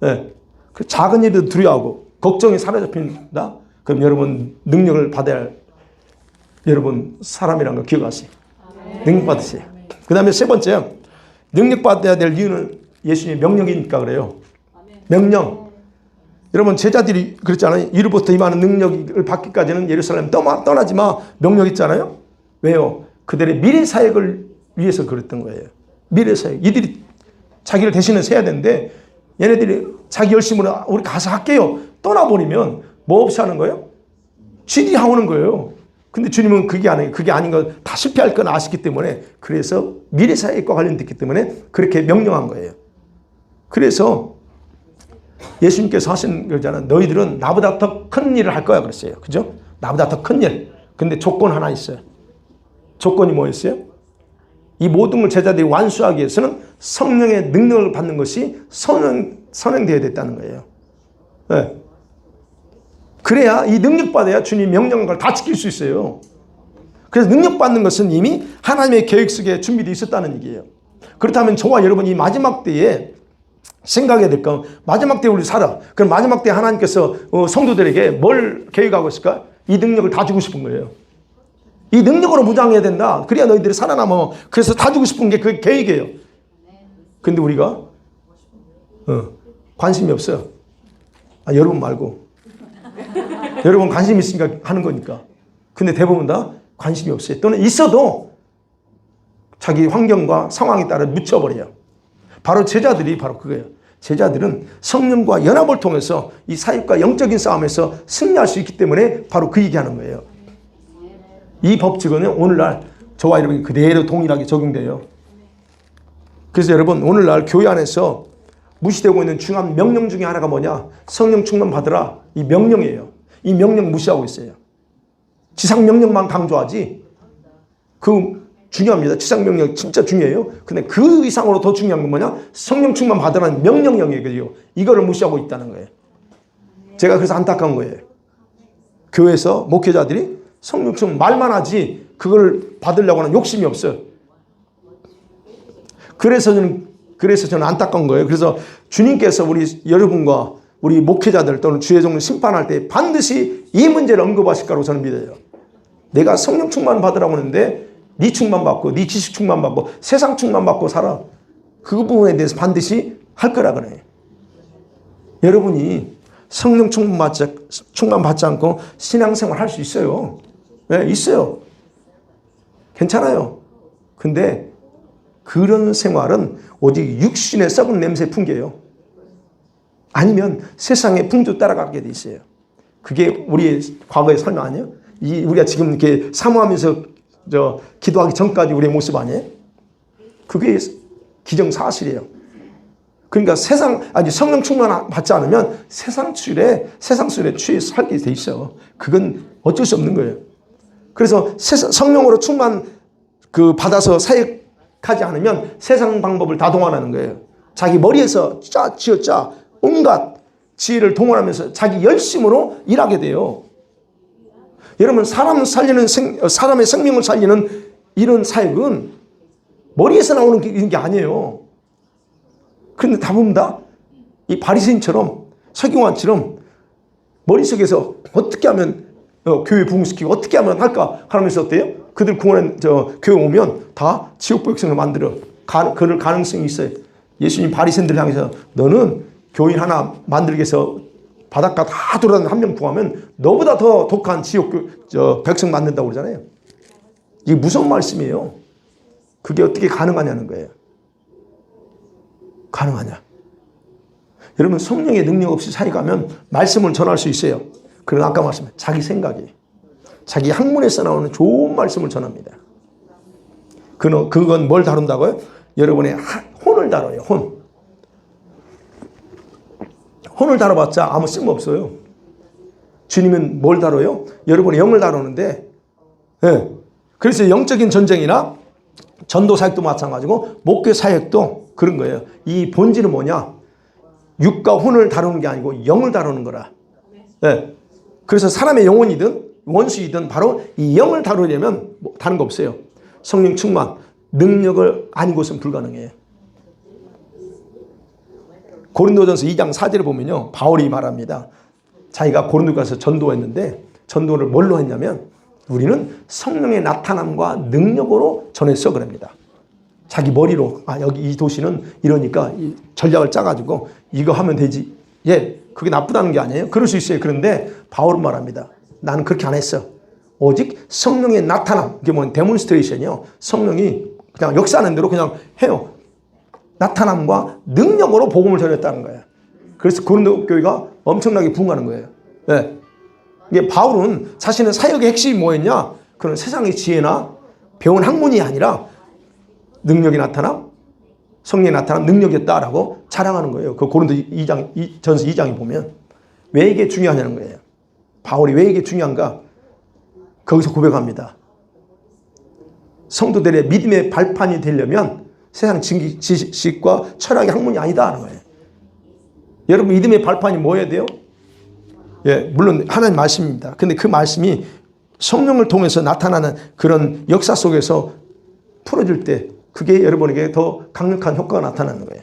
네. 그 작은 일도 두려워하고 걱정이 사라져버린다? 그럼 여러분 능력을 받아야 할 여러분 사람이라는 걸 기억하세요. 능력 받으세요. 그 다음에 세 번째, 능력 받아야 될 이유는 예수님의 명령이니까 그래요. 명령. 여러분 제자들이 그랬잖아요. 이로부터 임하는 능력을 받기까지는 예루살렘 떠나지 마. 명령 있잖아요. 왜요? 그들의 미래 사역을 위해서 그랬던 거예요. 미래 사역. 이들이 자기를 대신해서 해야 되는데 얘네들이 자기 열심으로 우리 가서 할게요. 떠나버리면 뭐 없이 하는 거예요? 지들이 하오는 거예요. 근데 주님은 그게 아닌 거 다 실패할 건 아시기 때문에 그래서 미래 사역과 관련됐기 때문에 그렇게 명령한 거예요. 그래서 예수님께서 하신 거잖아요. 너희들은 나보다 더 큰 일을 할 거야 그랬어요. 그죠? 나보다 더 큰 일. 근데 조건 하나 있어요. 조건이 뭐였어요? 이 모든 걸 제자들이 완수하기 위해서는 성령의 능력을 받는 것이 선행되어야 됐다는 거예요. 네. 그래야 이 능력 받아야 주님 명령한 걸 다 지킬 수 있어요. 그래서 능력 받는 것은 이미 하나님의 계획 속에 준비되어 있었다는 얘기예요. 그렇다면 저와 여러분이 이 마지막 때에 생각해야 될 건 마지막 때에 우리 살아. 그럼 마지막 때에 하나님께서 성도들에게 뭘 계획하고 있을까? 이 능력을 다 주고 싶은 거예요. 이 능력으로 무장해야 된다. 그래야 너희들이 살아남아. 그래서 다 주고 싶은 게 그 계획이에요. 근데 우리가 관심이 없어요. 여러분 말고. 여러분 관심 있으니까 하는 거니까. 근데 대부분 다 관심이 없어요. 또는 있어도 자기 환경과 상황에 따라 묻혀버려요. 바로 제자들이 바로 그거예요. 제자들은 성령과 연합을 통해서 이 사역과 영적인 싸움에서 승리할 수 있기 때문에 바로 그 얘기하는 거예요. 이 법칙은 오늘날 저와 여러분이 그대로 동일하게 적용돼요. 그래서 여러분 오늘날 교회 안에서 무시되고 있는 중요한 명령 중에 하나가 뭐냐? 성령 충만 받으라. 이 명령이에요. 이 명령 무시하고 있어요. 지상 명령만 강조하지. 그 중요합니다. 지상 명령 진짜 중요해요. 근데 그 이상으로 더 중요한 건 뭐냐? 성령 충만 받으라는 명령형이에요. 이거를 무시하고 있다는 거예요. 제가 그래서 안타까운 거예요. 교회에서 목회자들이 성령 충만 말만 하지 그걸 받으려고 하는 욕심이 없어요. 그래서 저는 안타까운 거예요. 그래서 주님께서 우리 여러분과 우리 목회자들 또는 주의 종을 심판할 때 반드시 이 문제를 언급하실 거라고 저는 믿어요. 내가 성령 충만 받으라고 하는데 네 충만 받고 네 지식 충만 받고 세상 충만 받고 살아. 그 부분에 대해서 반드시 할 거라 그래요. 여러분이 성령 충만 받지 않고 신앙생활 할 수 있어요. 네, 있어요. 괜찮아요. 근데 그런 생활은 오직 육신의 썩은 냄새 풍겨요. 아니면 세상의 풍조 따라가게 돼 있어요. 그게 우리의 과거의 삶 아니에요? 우리가 지금 이렇게 사모하면서 기도하기 전까지 우리의 모습 아니에요? 그게 기정사실이에요. 그러니까 성령 충만 받지 않으면 세상 술에 취해 살게 돼 있어요. 그건 어쩔 수 없는 거예요. 그래서 성령으로 충만 받아서 사역하지 않으면 세상 방법을 다 동원하는 거예요. 자기 머리에서 쥐어짜 온갖 지혜를 동원하면서 자기 열심으로 일하게 돼요. 여러분 사람의 생명을 살리는 이런 사역은 머리에서 나오는 게 아니에요. 그런데 다 보면 다 이 바리새인처럼 서기관처럼 머릿속에서 어떻게 하면 교회 부흥시키고 어떻게 하면 할까 하면서 어때요? 그들 공원에 교회 오면 다 지옥 백성을 만들어 그럴 가능성이 있어요. 예수님 바리새인들 향해서 너는 교인 하나 만들기 위해서 바닷가 다 돌아다니는 한 명 구하면 너보다 더 독한 지옥 백성 만든다고 그러잖아요. 이게 무서운 말씀이에요. 그게 어떻게 가능하냐는 거예요. 가능하냐? 여러분 성령의 능력 없이 살아가면 말씀을 전할 수 있어요. 그러나 아까 말씀한 자기 생각이 자기 학문에서 나오는 좋은 말씀을 전합니다. 그건 뭘 다룬다고요? 여러분의 혼을 다뤄요. 혼을 다뤄봤자 아무 쓸모없어요. 주님은 뭘 다뤄요? 여러분의 영을 다루는데 네. 그래서 영적인 전쟁이나 전도 사역도 마찬가지고 목회 사역도 그런 거예요. 이 본질은 뭐냐? 육과 혼을 다루는 게 아니고 영을 다루는 거라. 네. 그래서 사람의 영혼이든 원수이든 바로 이 영을 다루려면 다른 거 없어요. 성령 충만, 능력을 아니고서는 불가능해요. 고린도전서 2장 4절에 보면요. 바울이 말합니다. 자기가 고린도 가서 전도했는데 전도를 뭘로 했냐면 우리는 성령의 나타남과 능력으로 전했어 그럽니다. 자기 머리로 여기 이 도시는 이러니까 이 전략을 짜가지고 이거 하면 되지. 예, 그게 나쁘다는 게 아니에요. 그럴 수 있어요. 그런데 바울은 말합니다. 나는 그렇게 안 했어. 오직 성령의 나타남, 이게 뭐 데몬스트레이션이요. 성령이 그냥 역사하는 대로 그냥 해요. 나타남과 능력으로 복음을 전했다는 거예요. 그래서 고린도 교회가 엄청나게 부흥하는 거예요. 네. 이게 바울은 자신의 사역의 핵심이 뭐였냐? 그런 세상의 지혜나 배운 학문이 아니라 능력이 나타남, 성령이 나타남 능력이었다라고 자랑하는 거예요. 그 고린도 2장, 전서 2장에 보면 왜 이게 중요하냐는 거예요. 바울이 왜 이게 중요한가? 거기서 고백합니다. 성도들의 믿음의 발판이 되려면 세상 지식과 철학의 학문이 아니다 하는 거예요. 여러분 믿음의 발판이 뭐여야 돼요? 예, 물론 하나님 말씀입니다. 근데 그 말씀이 성령을 통해서 나타나는 그런 역사 속에서 풀어질 때 그게 여러분에게 더 강력한 효과가 나타나는 거예요.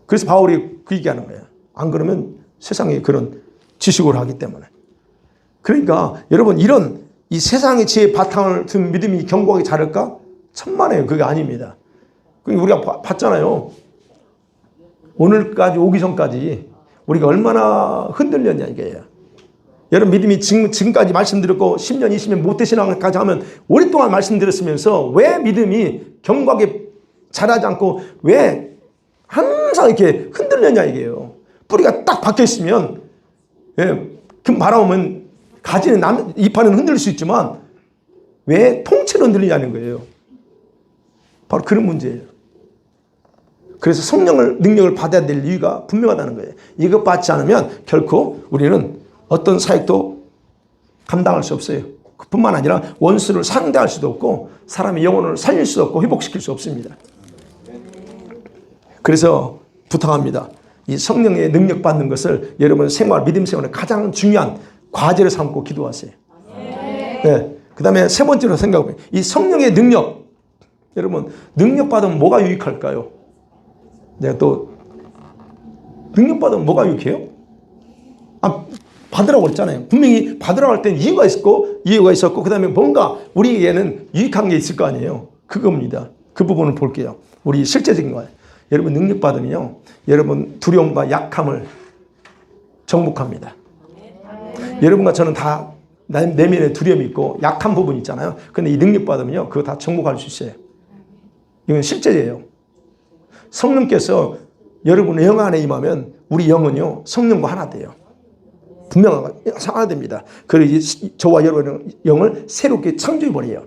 그래서 바울이 그 얘기하는 거예요. 안 그러면 세상에 그런 지식으로 하기 때문에. 그러니까 여러분 이런 이 세상의 지혜의 바탕을 둔 믿음이 견고하게 자랄까? 천만에요. 그게 아닙니다. 우리가 봤잖아요. 오늘까지 오기 전까지 우리가 얼마나 흔들렸냐 이게요. 여러분 믿음이 지금까지 말씀드렸고 10년, 20년 모태신앙까지 하면 오랫동안 말씀드렸으면서 왜 믿음이 견고하게 자라지 않고 왜 항상 이렇게 흔들렸냐 이게요. 뿌리가 딱 박혀 있으면 금 바람 오면 가지는 잎판은 흔들릴 수 있지만 왜 통째로 흔들리냐는 거예요. 바로 그런 문제예요. 그래서 성령을 능력을 받아야 될 이유가 분명하다는 거예요. 이것 받지 않으면 결코 우리는 어떤 사역도 감당할 수 없어요. 그뿐만 아니라 원수를 상대할 수도 없고 사람의 영혼을 살릴 수도 없고 회복시킬 수 없습니다. 그래서 부탁합니다. 이 성령의 능력 받는 것을 여러분 생활, 믿음 생활의 가장 중요한 과제를 삼고 기도하세요. 네. 그 다음에 세 번째로 생각해보면 이 성령의 능력, 여러분 능력 받으면 뭐가 유익할까요? 내가 또 능력 받으면 뭐가 유익해요? 받으라고 그랬잖아요. 분명히 받으라고 할 때는 이유가 있었고 그 다음에 뭔가 우리에게는 유익한 게 있을 거 아니에요. 그겁니다. 그 부분을 볼게요. 우리 실제적인 거예요. 여러분 능력 받으면요. 여러분 두려움과 약함을 정복합니다. 여러분과 저는 다 내면에 두려움이 있고 약한 부분이 있잖아요. 근데 이 능력 받으면요. 그거 다 정복할 수 있어요. 이건 실제예요. 성령께서 여러분의 영 안에 임하면 우리 영은요. 성령과 하나 돼요. 분명하게 하나 됩니다. 그래서 저와 여러분의 영을 새롭게 창조해버려요.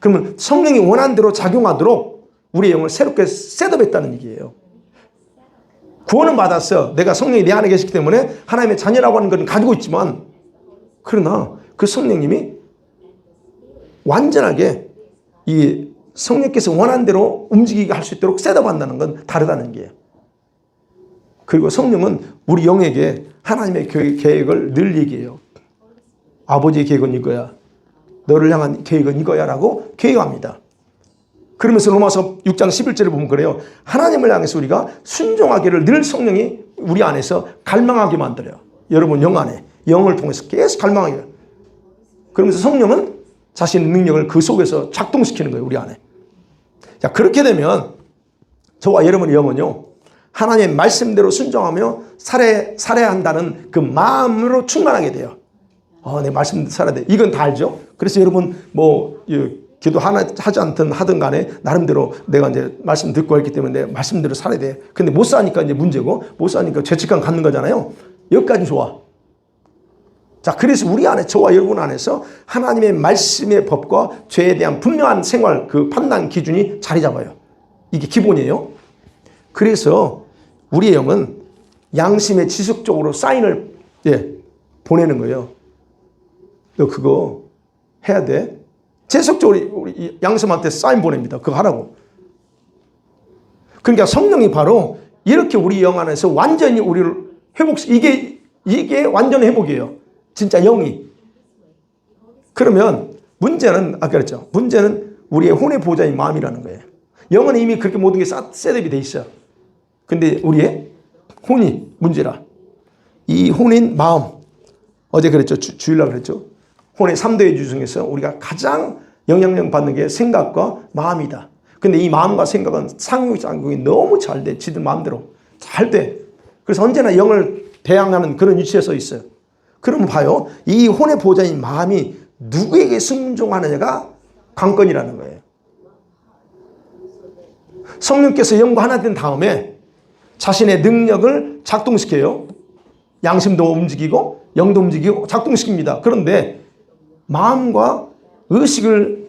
그러면 성령이 원하는 대로 작용하도록 우리의 영을 새롭게 셋업했다는 얘기예요. 구원은 받았어. 내가 성령이 내 안에 계시기 때문에 하나님의 자녀라고 하는 건 가지고 있지만 그러나 그 성령님이 완전하게 이 성령께서 원하는 대로 움직이게 할 수 있도록 셋업한다는 건 다르다는 게예요. 그리고 성령은 우리 영에게 하나님의 계획을 늘 얘기해요. 아버지의 계획은 이거야. 너를 향한 계획은 이거야 라고 계획합니다. 그러면서 로마서 6장 11절을 보면 그래요. 하나님을 향해서 우리가 순종하기를 늘 성령이 우리 안에서 갈망하게 만들어요. 여러분 영 안에 영을 통해서 계속 갈망하게 돼요. 그러면서 성령은 자신의 능력을 그 속에서 작동시키는 거예요. 우리 안에. 자, 그렇게 되면 저와 여러분의 영은요, 하나님의 말씀대로 순종하며 살아야 한다는 그 마음으로 충만하게 돼요. 내 말씀 살아야 돼. 이건 다 알죠? 그래서 여러분 기도 하지 않든 하든 간에 나름대로 내가 이제 말씀 듣고 했기 때문에 내 말씀대로 살아야 돼. 근데 못 사니까 이제 문제고, 못 사니까 죄책감 갖는 거잖아요. 여기까지 좋아. 자, 그래서 우리 안에, 저와 여러분 안에서 하나님의 말씀의 법과 죄에 대한 분명한 생활, 그 판단 기준이 자리 잡아요. 이게 기본이에요. 그래서 우리의 영은 양심에 지속적으로 사인을 보내는 거예요. 너 그거 해야 돼. 지속적으로 우리 양심한테 사인 보냅니다. 그거 하라고. 그러니까 성령이 바로 이렇게 우리 영 안에서 완전히 우리를 이게 완전 회복이에요. 진짜 영이. 그러면 문제는 아까 그랬죠. 문제는 우리의 혼의 보호자인 마음이라는 거예요. 영은 이미 그렇게 모든 게 셋업이 돼 있어. 근데 우리의 혼이 문제라. 이 혼인 마음. 어제 그랬죠. 주일날 그랬죠. 혼의 3대의 주 중에서 우리가 가장 영향력 받는 게 생각과 마음이다. 근데 이 마음과 생각은 상용작용이 너무 잘 돼. 지들 마음대로. 잘 돼. 그래서 언제나 영을 대항하는 그런 위치에 서 있어요. 그러면 봐요. 이 혼의 보호자인 마음이 누구에게 순종하느냐가 관건이라는 거예요. 성령께서 영과 하나 된 다음에 자신의 능력을 작동시켜요. 양심도 움직이고 영도 움직이고 작동시킵니다. 그런데 마음과 의식을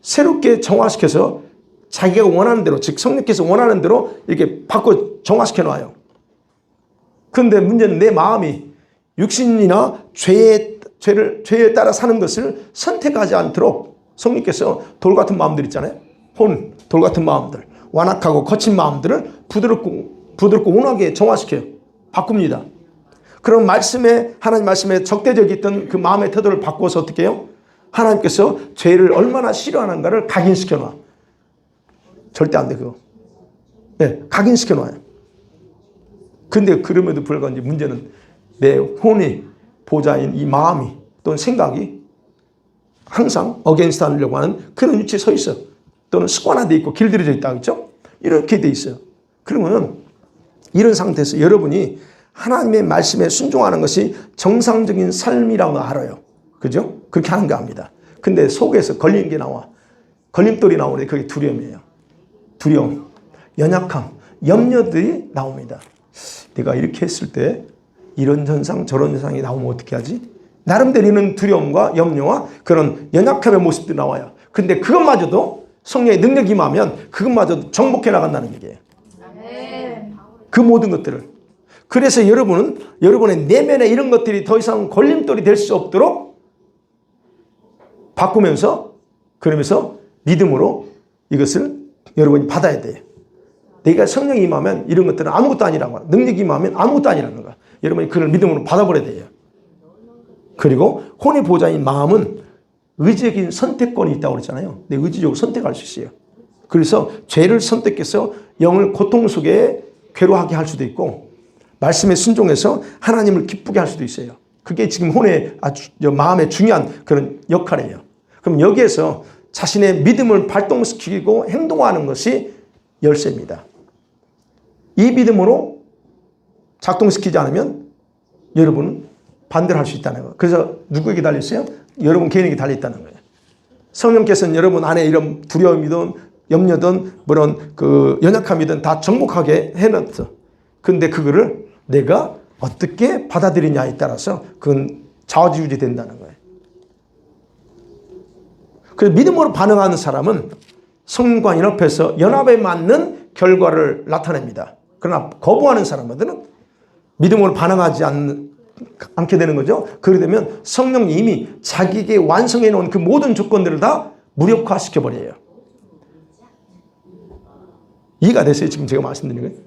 새롭게 정화시켜서 자기가 원하는 대로, 즉 성령께서 원하는 대로 이렇게 바꿔 정화시켜 놔요. 그런데 문제는 내 마음이 육신이나 죄에 따라 사는 것을 선택하지 않도록 성령께서 돌 같은 마음들 있잖아요. 돌 같은 마음들, 완악하고 거친 마음들을 부드럽고 온화하게 정화시켜요. 바꿉니다. 그럼 하나님 말씀에 적대적이었던 그 마음의 태도를 바꿔서 어떻게 해요? 하나님께서 죄를 얼마나 싫어하는가를 각인시켜 놔. 절대 안 돼, 그거. 각인시켜 놔요. 근데 그럼에도 불구하고 이제 문제는 내 혼이 보좌인 이 마음이 또는 생각이 항상 어게인스트 하려고 하는 그런 위치에 서 있어. 또는 습관화되어 있고 길들여져 있다. 그렇죠? 이렇게 돼 있어요. 그러면 이런 상태에서 여러분이 하나님의 말씀에 순종하는 것이 정상적인 삶이라고 알아요. 그죠? 그렇게 하는 거 압니다. 근데 속에서 걸리는 게 나와. 걸림돌이 나오는데 그게 두려움이에요. 두려움, 연약함, 염려들이 나옵니다. 내가 이렇게 했을 때 이런 현상 저런 현상이 나오면 어떻게 하지? 나름대로 있는 두려움과 염려와 그런 연약함의 모습들이 나와요. 근데 그것마저도 성령의 능력이 임하면 그것마저도 정복해 나간다는 얘기예요. 그 모든 것들을. 그래서 여러분은 여러분의 내면에 이런 것들이 더 이상 걸림돌이 될 수 없도록 바꾸면서 그러면서 믿음으로 이것을 여러분이 받아야 돼요. 내가 성령이 임하면 이런 것들은 아무것도 아니라고 하는, 능력이 임하면 아무것도 아니라는 거야. 여러분이 그걸 믿음으로 받아버려야 돼요. 그리고 혼의 보좌인 마음은 의지적인 선택권이 있다고 그랬잖아요. 내 의지적으로 선택할 수 있어요. 그래서 죄를 선택해서 영을 고통 속에 괴로워하게 할 수도 있고 말씀에 순종해서 하나님을 기쁘게 할 수도 있어요. 그게 지금 혼의 마음의 중요한 그런 역할이에요. 그럼 여기에서 자신의 믿음을 발동시키고 행동하는 것이 열쇠입니다. 이 믿음으로 작동시키지 않으면 여러분은 반대를 할 수 있다는 거예요. 그래서 누구에게 달려있어요? 여러분 개인에게 달려있다는 거예요. 성령께서는 여러분 안에 이런 두려움이든 염려든 그런 그 연약함이든 다 정복하게 해놨어. 근데 그거를 내가 어떻게 받아들이냐에 따라서 그건 좌지우지 된다는 거예요. 그래서 믿음으로 반응하는 사람은 성령과 연합에 맞는 결과를 나타냅니다. 그러나 거부하는 사람들은 믿음으로 반응하지 않게 되는 거죠. 그렇게 되면 성령이 이미 자기에게 완성해 놓은 그 모든 조건들을 다 무력화시켜 버려요. 이해가 됐어요? 지금 제가 말씀드리는 거예요?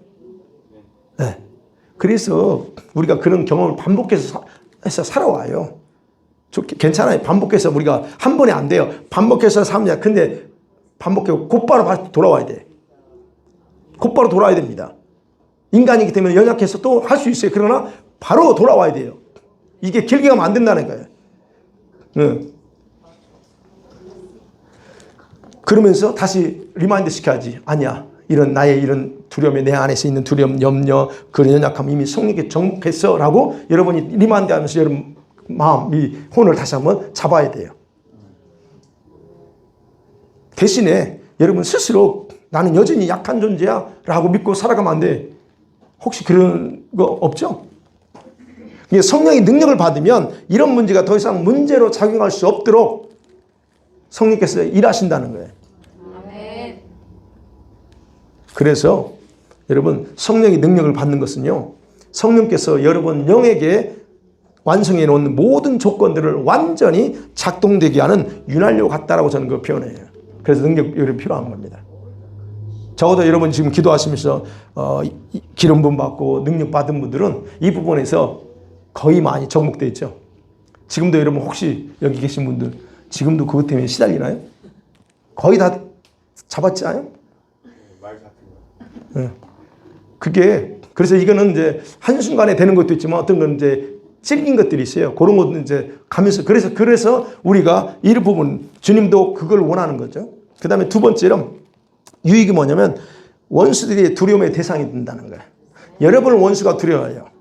네. 그래서 우리가 그런 경험을 반복해서 살아와요. 괜찮아요. 반복해서 우리가 한 번에 안 돼요. 반복해서 살면 근데 반복하고 곧바로 돌아와야 돼. 곧바로 돌아와야 됩니다. 인간이기 때문에 연약해서 또 할 수 있어요. 그러나 바로 돌아와야 돼요. 이게 길게 가면 안 된다는 거예요. 그러면서 다시 리마인드 시켜야지. 아니야. 이런 나의 이런 두려움에 내 안에서 있는 두려움, 염려, 그런 연약함 이미 성령께 정복했어 라고 여러분이 리마인드 하면서 여러분 마음, 이 혼을 다시 한번 잡아야 돼요. 대신에 여러분 스스로 나는 여전히 약한 존재야 라고 믿고 살아가면 안 돼. 혹시 그런 거 없죠? 성령의 능력을 받으면 이런 문제가 더 이상 문제로 작용할 수 없도록 성령께서 일하신다는 거예요. 그래서 여러분 성령의 능력을 받는 것은요, 성령께서 여러분 영에게 완성해 놓은 모든 조건들을 완전히 작동되게 하는 윤활유 같다라고 저는 그 표현해요. 그래서 능력이 필요한 겁니다. 적어도 여러분 지금 기도하시면서 기름 부음 받고 능력 받은 분들은 이 부분에서 거의 많이 접목되어 있죠. 지금도 여러분 혹시 여기 계신 분들 지금도 그것 때문에 시달리나요? 거의 다 잡았지 않아요? 그게 그래서 이거는 이제 한순간에 되는 것도 있지만 어떤 건 이제 찔린 것들이 있어요. 그런 것도 이제 가면서 그래서 우리가 이 부분 주님도 그걸 원하는 거죠. 그 다음에 두 번째로 유익이 뭐냐면 원수들이 두려움의 대상이 된다는 거예요. 여러분을 원수가 두려워해요.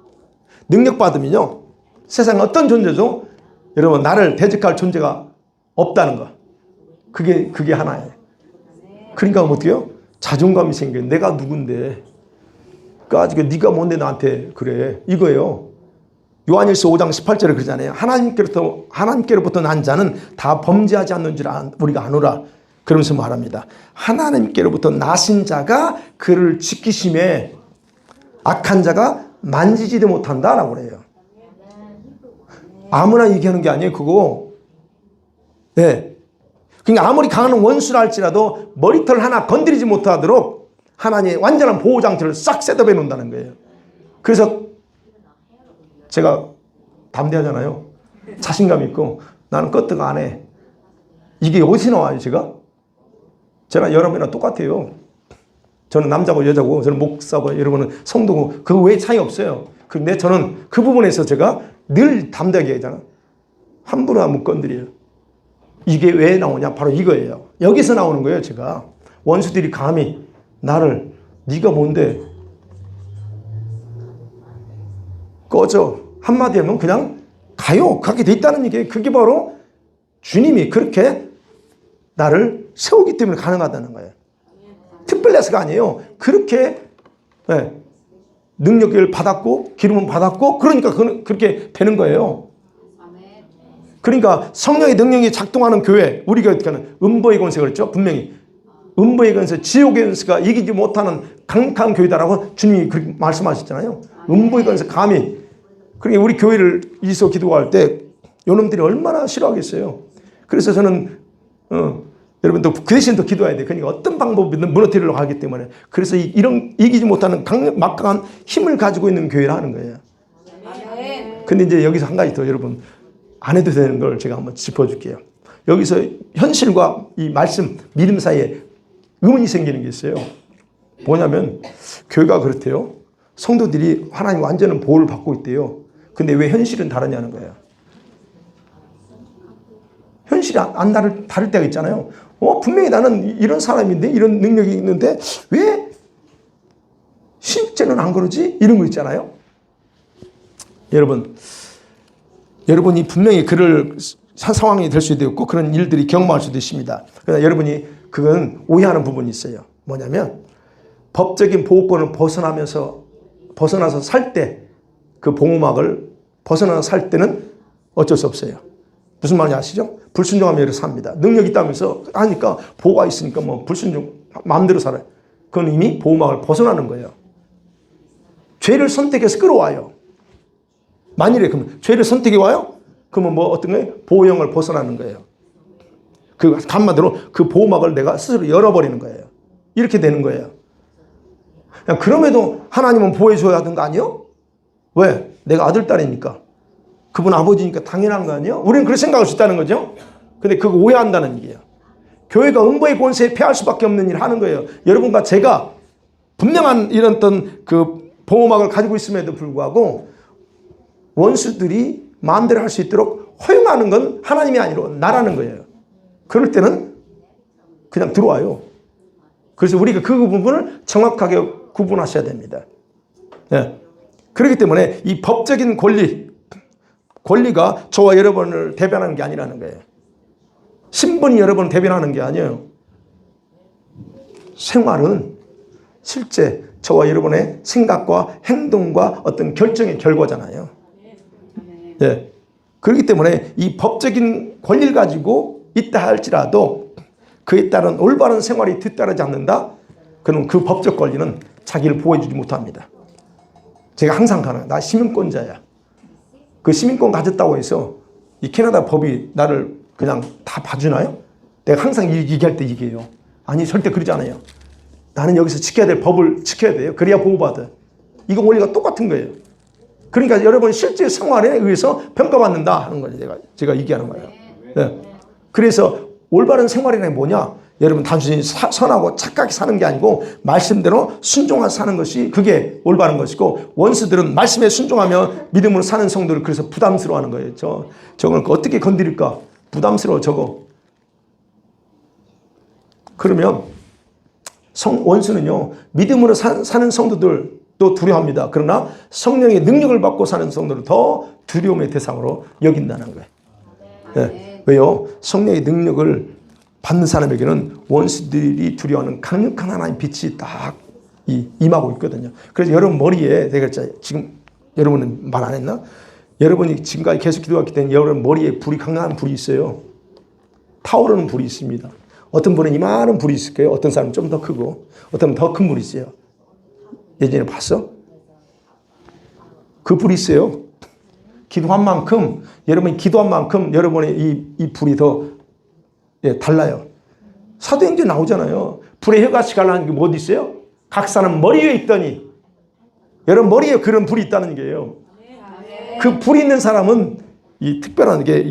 능력 받으면요, 세상 어떤 존재도 여러분 나를 대적할 존재가 없다는 거. 그게 하나예요. 그러니까 어떻게요? 자존감이 생겨요. 내가 누군데? 가지고 네가 뭔데 나한테 그래? 이거예요. 요한일서 5장 18절에 그러잖아요. 하나님께로부터 난 자는 다 범죄하지 않는 줄 우리가 아노라. 그러면서 말합니다. 하나님께로부터 나신 자가 그를 지키심에 악한 자가 만지지도 못한다라고 그래요. 아무나 얘기하는 게 아니에요. 그거. 네. 그러니까 아무리 강한 원수라 할지라도 머리털 하나 건드리지 못하도록 하나님의 완전한 보호장치를 싹 셋업해 놓는다는 거예요. 그래서 제가 담대하잖아요. 자신감 있고 나는 껐다가 안 해. 이게 어디서 나와요, 제가? 여러분이랑 똑같아요. 저는 남자고 여자고, 저는 목사고, 여러분은 성도고, 그 외에 차이 없어요. 근데 저는 그 부분에서 제가 늘 담대하게 하잖아. 함부로 못 건드려요. 이게 왜 나오냐? 바로 이거예요. 여기서 나오는 거예요, 제가. 원수들이 감히 나를, 네가 뭔데? 꺼져. 한마디 하면 그냥 가요. 그렇게 돼 있다는 얘기예요. 그게 바로 주님이 그렇게 나를 세우기 때문에 가능하다는 거예요. 특별해서가 아니에요. 그렇게 능력을 받았고 기름을 받았고 그러니까 그렇게 되는 거예요. 그러니까 성령의 능력이 작동하는 교회, 우리가 어떻게 하는 음보의 권세 그랬죠. 분명히 음보의 권세, 지옥의 권세가 이기지 못하는 강력한 교회다라고 주님이 그렇게 말씀하셨잖아요. 음보의 권세 감히. 그러니까 우리 교회를 위해서 기도할 때 요놈들이 얼마나 싫어하겠어요. 그래서 저는 여러분도 그 대신 더 기도해야 돼. 그러니까 어떤 방법이든 무너뜨리려고 하기 때문에. 그래서 이런 이기지 못하는 막강한 힘을 가지고 있는 교회를 하는 거예요. 근데 이제 여기서 한 가지 더 여러분 안 해도 되는 걸 제가 한번 짚어줄게요. 여기서 현실과 이 말씀, 믿음 사이에 의문이 생기는 게 있어요. 뭐냐면 교회가 그렇대요. 성도들이 하나님 완전한 보호를 받고 있대요. 근데 왜 현실은 다르냐는 거예요. 현실이 다를 때가 있잖아요. 분명히 나는 이런 사람인데 이런 능력이 있는데 왜 실제는 안 그러지? 이런 거 있잖아요. 여러분이 분명히 그럴 상황이 될 수도 있고 그런 일들이 경험할 수도 있습니다. 그러나 여러분이 그건 오해하는 부분이 있어요. 뭐냐면 법적인 보호권을 벗어나서 살 때 그 보호막을 벗어나서 살 때는 어쩔 수 없어요. 무슨 말인지 아시죠? 불순종하면 이렇게 삽니다. 능력이 있다면서 하니까 보호가 있으니까 뭐 불순종 마음대로 살아요. 그건 이미 보호막을 벗어나는 거예요. 죄를 선택해서 끌어와요. 만일에 그러면 죄를 선택해 와요? 그러면 뭐 어떤 거예요? 보호형을 벗어나는 거예요. 그 한마디로 그 보호막을 내가 스스로 열어버리는 거예요. 이렇게 되는 거예요. 그럼에도 하나님은 보호해 줘야 하는 거 아니에요? 왜? 내가 아들, 딸이니까. 그분 아버지니까 당연한 거 아니에요? 우리는 그렇게 생각할 수 있다는 거죠. 근데 그거 오해한다는 얘기예요. 교회가 음보의 권세에 패할 수밖에 없는 일을 하는 거예요. 여러분과 제가 분명한 이런 어떤 그 보호막을 가지고 있음에도 불구하고 원수들이 마음대로 할 수 있도록 허용하는 건 하나님이 아니라 나라는 거예요. 그럴 때는 그냥 들어와요. 그래서 우리가 그 부분을 정확하게 구분하셔야 됩니다. 네. 그렇기 때문에 이 법적인 권리가 저와 여러분을 대변하는 게 아니라는 거예요. 신분이 여러분을 대변하는 게 아니에요. 생활은 실제 저와 여러분의 생각과 행동과 어떤 결정의 결과잖아요. 네. 그렇기 때문에 이 법적인 권리를 가지고 있다 할지라도 그에 따른 올바른 생활이 뒤따르지 않는다? 그럼 그 법적 권리는 자기를 보호해주지 못합니다. 제가 항상 가는, 나 시민권자야. 그 시민권 가졌다고 해서 이 캐나다 법이 나를 그냥 다 봐주나요? 내가 항상 얘기할 때 얘기해요. 아니, 절대 그러지 않아요. 나는 여기서 지켜야 될 법을 지켜야 돼요. 그래야 보호받아. 이거 원리가 똑같은 거예요. 그러니까 여러분 실제 생활에 의해서 평가받는다 하는 거예요. 제가 얘기하는 거예요. 네. 그래서 올바른 생활이란 게 뭐냐? 여러분 단순히 선하고 착하게 사는 게 아니고 말씀대로 순종하서 사는 것이 그게 올바른 것이고, 원수들은 말씀에 순종하며 믿음으로 사는 성도를 그래서 부담스러워하는 거예요. 저걸 어떻게 건드릴까? 부담스러워 저거. 그러면 원수는요, 믿음으로 사는 성도들도 두려워합니다. 그러나 성령의 능력을 받고 사는 성도를 더 두려움의 대상으로 여긴다는 거예요. 네. 왜요? 성령의 능력을 받는 사람에게는 원수들이 두려워하는 강력한 하나님의 빛이 딱 임하고 있거든요. 그래서 여러분 머리에, 내가 지금 여러분은 말 안 했나? 여러분이 지금까지 계속 기도했기 때문에 여러분 머리에 강력한 불이 있어요. 타오르는 불이 있습니다. 어떤 분은 이만한 불이 있을 거예요. 어떤 사람은 좀 더 크고, 어떤 분은 더 큰 불이 있어요. 예전에 봤어? 그 불이 있어요. 기도한 만큼, 여러분이 기도한 만큼 여러분의 이 불이 더 달라요. 사도행전 나오잖아요. 불의 혀같이 갈라는 게 뭐 어디 있어요? 각 사람 머리에 있더니, 여러분 머리에 그런 불이 있다는 게요. 그 불이 있는 사람은 이 특별한 게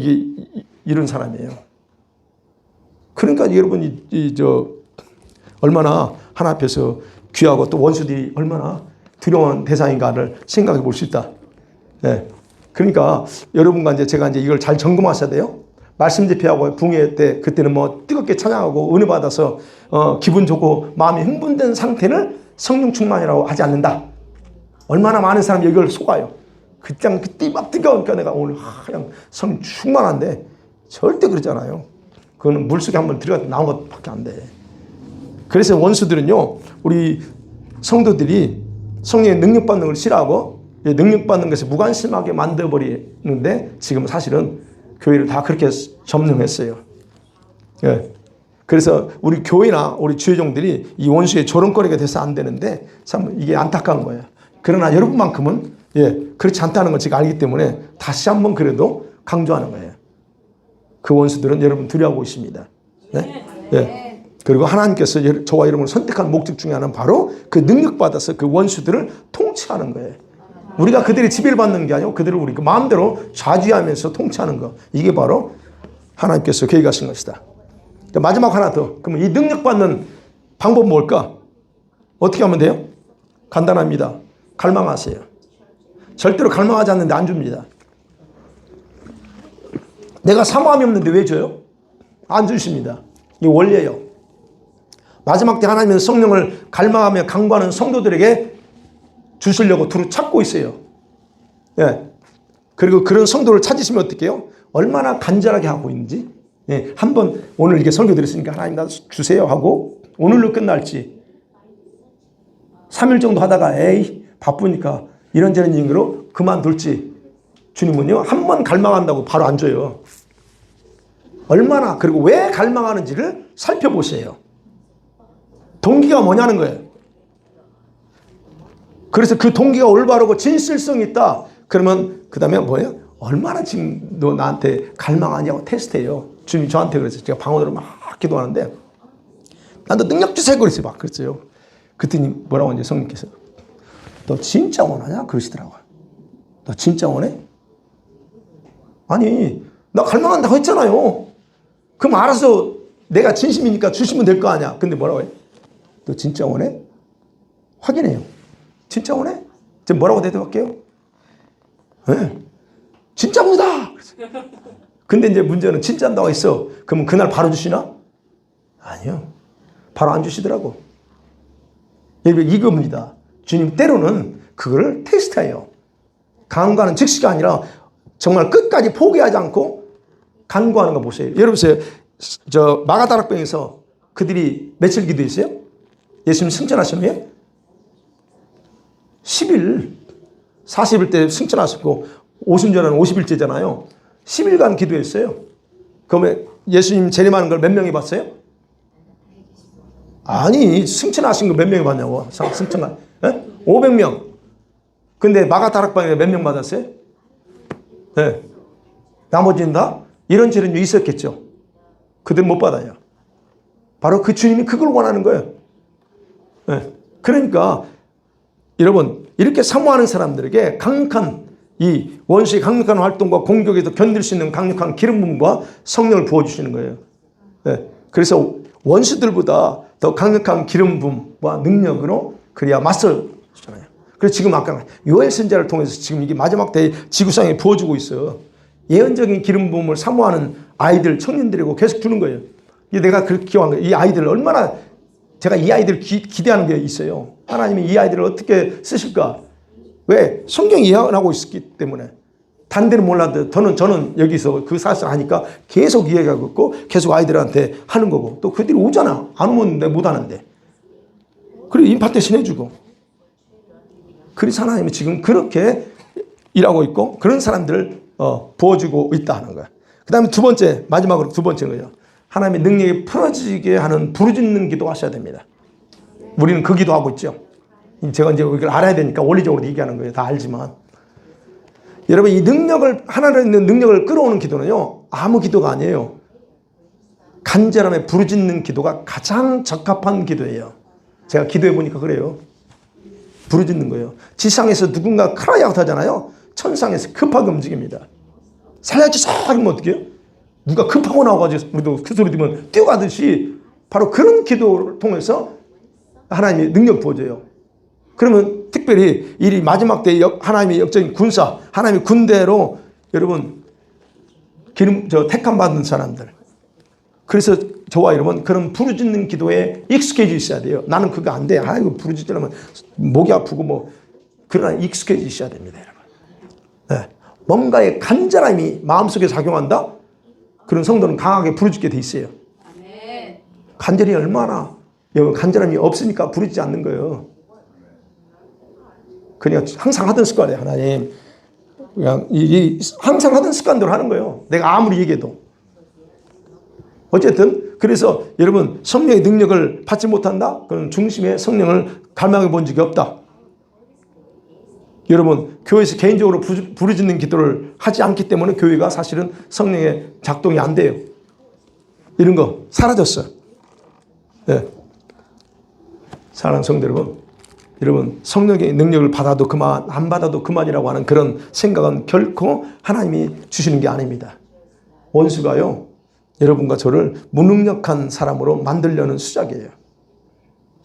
이런 사람이에요. 그러니까 여러분이 얼마나 하나 앞에서 귀하고 또 원수들이 얼마나 두려워하는 대상인가를 생각해 볼 수 있다. 네. 그러니까 여러분과 제가 이걸 잘 점검하셔야 돼요. 말씀 집회하고 붕회 때 그때는 뭐 뜨겁게 찬양하고 은혜 받아서 기분 좋고 마음이 흥분된 상태를 성령 충만이라고 하지 않는다. 얼마나 많은 사람이 이걸 속아요. 그때 막 뜨거우니까 내가 오늘 그냥 성령 충만한데 절대 그러잖아요. 그거는 물속에 한번 들어가서 나온 것밖에 안 돼. 그래서 원수들은요, 우리 성도들이 성령의 능력받는 걸 싫어하고 능력받는 것에 무관심하게 만들어버리는데, 지금 사실은 교회를 다 그렇게 점령했어요. 예. 그래서 우리 교회나 우리 주회종들이 이 원수의 조롱거리가 돼서 안 되는데, 참 이게 안타까운 거예요. 그러나 여러분만큼은 그렇지 않다는 걸 제가 알기 때문에 다시 한번 그래도 강조하는 거예요. 그 원수들은 여러분 두려워하고 있습니다. 네? 네. 그리고 하나님께서 저와 여러분을 선택한 목적 중에 하나는 바로 그 능력받아서 그 원수들을 통치하는 거예요. 우리가 그들의 지배를 받는 게 아니고 그들을 우리 마음대로 좌지하면서 통치하는 거. 이게 바로 하나님께서 계획하신 것이다. 마지막 하나 더. 그러면 이 능력받는 방법 뭘까? 어떻게 하면 돼요? 간단합니다. 갈망하세요. 절대로 갈망하지 않는데 안 줍니다. 내가 사모함이 없는데 왜 줘요? 안 주십니다. 이게 원리예요. 마지막 때 하나님은 성령을 갈망하며 간구하는 성도들에게 주시려고 두루 찾고 있어요. 예. 그리고 그런 성도를 찾으시면 어떻게 해요? 얼마나 간절하게 하고 있는지. 예. 한번 오늘 이렇게 설교 드렸으니까 하나님 나 주세요 하고 오늘로 끝날지 3일 정도 하다가 에이 바쁘니까 이런저런 이유로 그만둘지, 주님은요 한 번 갈망한다고 바로 안 줘요. 얼마나, 그리고 왜 갈망하는지를 살펴보세요. 동기가 뭐냐는 거예요. 그래서 그 동기가 올바르고 진실성이 있다. 그러면 그 다음에 뭐예요? 얼마나 지금 너 나한테 갈망하냐고 테스트해요. 주님이 저한테 그랬어요. 제가 방언으로 막 기도하는데 나도 능력 주세요 그랬어요. 막 그랬어요. 그랬더니 뭐라고 하는지 성령께서 너 진짜 원하냐? 그러시더라고요. 너 진짜 원해? 아니 나 갈망한다고 했잖아요. 그럼 알아서 내가 진심이니까 주시면 될 거 아니야. 근데 뭐라고 해? 너 진짜 원해? 확인해요. 진짜 원해? 지금 뭐라고 대답할게요? 네. 진짜입니다. 근데 이제 문제는 진짜 나와 있어. 그러면 그날 바로 주시나? 아니요. 바로 안 주시더라고. 여러분, 이겁니다. 주님 때로는 그거를 테스트해요. 간구하는 즉시가 아니라 정말 끝까지 포기하지 않고 간구하는 거 보세요. 여러분 보세요. 저 마가다락방에서 그들이 며칠 기도했어요? 예수님 승천하신 후에 10일 40일 때 승천하셨고 오순절은 50일째잖아요. 10일간 기도했어요. 그러면 예수님 재림하는 걸 몇 명이 봤어요? 아니, 승천하신 거 몇 명이 봤냐고. 승천한 500명. 근데 마가다락방에 몇 명 받았어요? 네. 나머지는 다 이런저런 일이 있었겠죠. 그들 못 받아요. 바로 그 주님이 그걸 원하는 거예요. 네. 그러니까 여러분, 이렇게 사모하는 사람들에게 강력한 이 원수의 강력한 활동과 공격에도 견딜 수 있는 강력한 기름 부음과 성령을 부어주시는 거예요. 네. 그래서 원수들보다 더 강력한 기름 부음과 능력으로 그래야 맞서 주잖아요. 그래서 지금 아까 요엘 선지자를 통해서 지금 이게 마지막 때에 지구상에 부어주고 있어요. 예언적인 기름 부음을 사모하는 아이들, 청년들이고 계속 주는 거예요. 내가 그렇게 기억한 거예요. 이 아이들을 얼마나 제가 이 아이들을 기대하는 게 있어요. 하나님이 이 아이들을 어떻게 쓰실까? 왜? 성경 예언하고 있기 때문에. 단대는 몰라도 저는 여기서 그 사실을 하니까 계속 이해하고 있고 계속 아이들한테 하는 거고 또 그들이 오잖아. 안 오면 내가 못 하는데. 그리고 임파테이션 해주고. 그래서 하나님이 지금 그렇게 일하고 있고 그런 사람들을 부어주고 있다 하는 거야. 그 다음에 두 번째, 마지막으로 두 번째 거예요. 하나님의 능력이 풀어지게 하는 부르짖는 기도 하셔야 됩니다. 우리는 그 기도 하고 있죠. 제가 이제 이걸 알아야 되니까 원리적으로 얘기하는 거예요. 다 알지만. 여러분, 이 능력을, 하나님의 있는 능력을 끌어오는 기도는요, 아무 기도가 아니에요. 간절함에 부르짖는 기도가 가장 적합한 기도예요. 제가 기도해 보니까 그래요. 부르짖는 거예요. 지상에서 누군가 크라이아웃 하잖아요. 천상에서 급하게 움직입니다. 살려주소! 하면 어떻게 해요? 누가 급하고 나와가지고 우리도 그 소리 들으면 뛰어가듯이 바로 그런 기도를 통해서 하나님이 능력 부어줘요. 그러면 특별히 이 마지막 때에 하나님의 역적인 군사, 하나님의 군대로 여러분 택함 받는 사람들. 그래서 저와 여러분 그런 부르짖는 기도에 익숙해져 있어야 돼요. 나는 그거 안 돼. 아이고 부르짖으려면 목이 아프고 뭐 그러나 익숙해져 있어야 됩니다, 여러분. 네. 뭔가의 간절함이 마음속에 작용한다. 그런 성도는 강하게 부르짖게 돼 있어요. 간절히 얼마나 간절함이 없으니까 부르짖지 않는 거예요. 그냥 항상 하던 습관이에요. 하나님 그냥 항상 하던 습관대로 하는 거예요. 내가 아무리 얘기해도. 어쨌든 그래서 여러분 성령의 능력을 받지 못한다? 그럼 중심에 성령을 갈망해 본 적이 없다. 여러분 교회에서 개인적으로 부르짖는 기도를 하지 않기 때문에 교회가 사실은 성령의 작동이 안 돼요. 이런 거 사라졌어요. 네. 사랑하는 성도 여러분 성령의 능력을 받아도 그만 안 받아도 그만이라고 하는 그런 생각은 결코 하나님이 주시는 게 아닙니다. 원수가요 여러분과 저를 무능력한 사람으로 만들려는 수작이에요.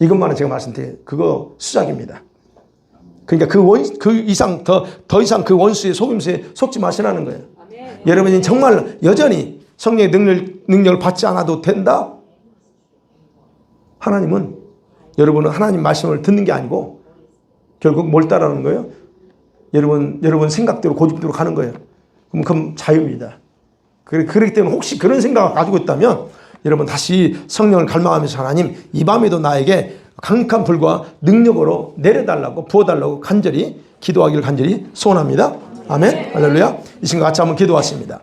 이것만은 제가 말씀드려요. 그거 수작입니다. 그러니까 그 이상 더 이상 그 원수의 속임수에 속지 마시라는 거예요. 아멘. 여러분이 정말 여전히 성령의 능력을 받지 않아도 된다. 하나님은 여러분은 하나님 말씀을 듣는 게 아니고 결국 뭘 따르는 거예요? 여러분 생각대로 고집대로 가는 거예요. 그럼 자유입니다. 그렇기 때문에 혹시 그런 생각을 가지고 있다면 여러분 다시 성령을 갈망하면서 하나님 이 밤에도 나에게 강력한 불과 능력으로 내려달라고 부어달라고 간절히 기도하기를 간절히 소원합니다. 아멘. 할렐루야. 이 시간 같이 한번 기도하십니다.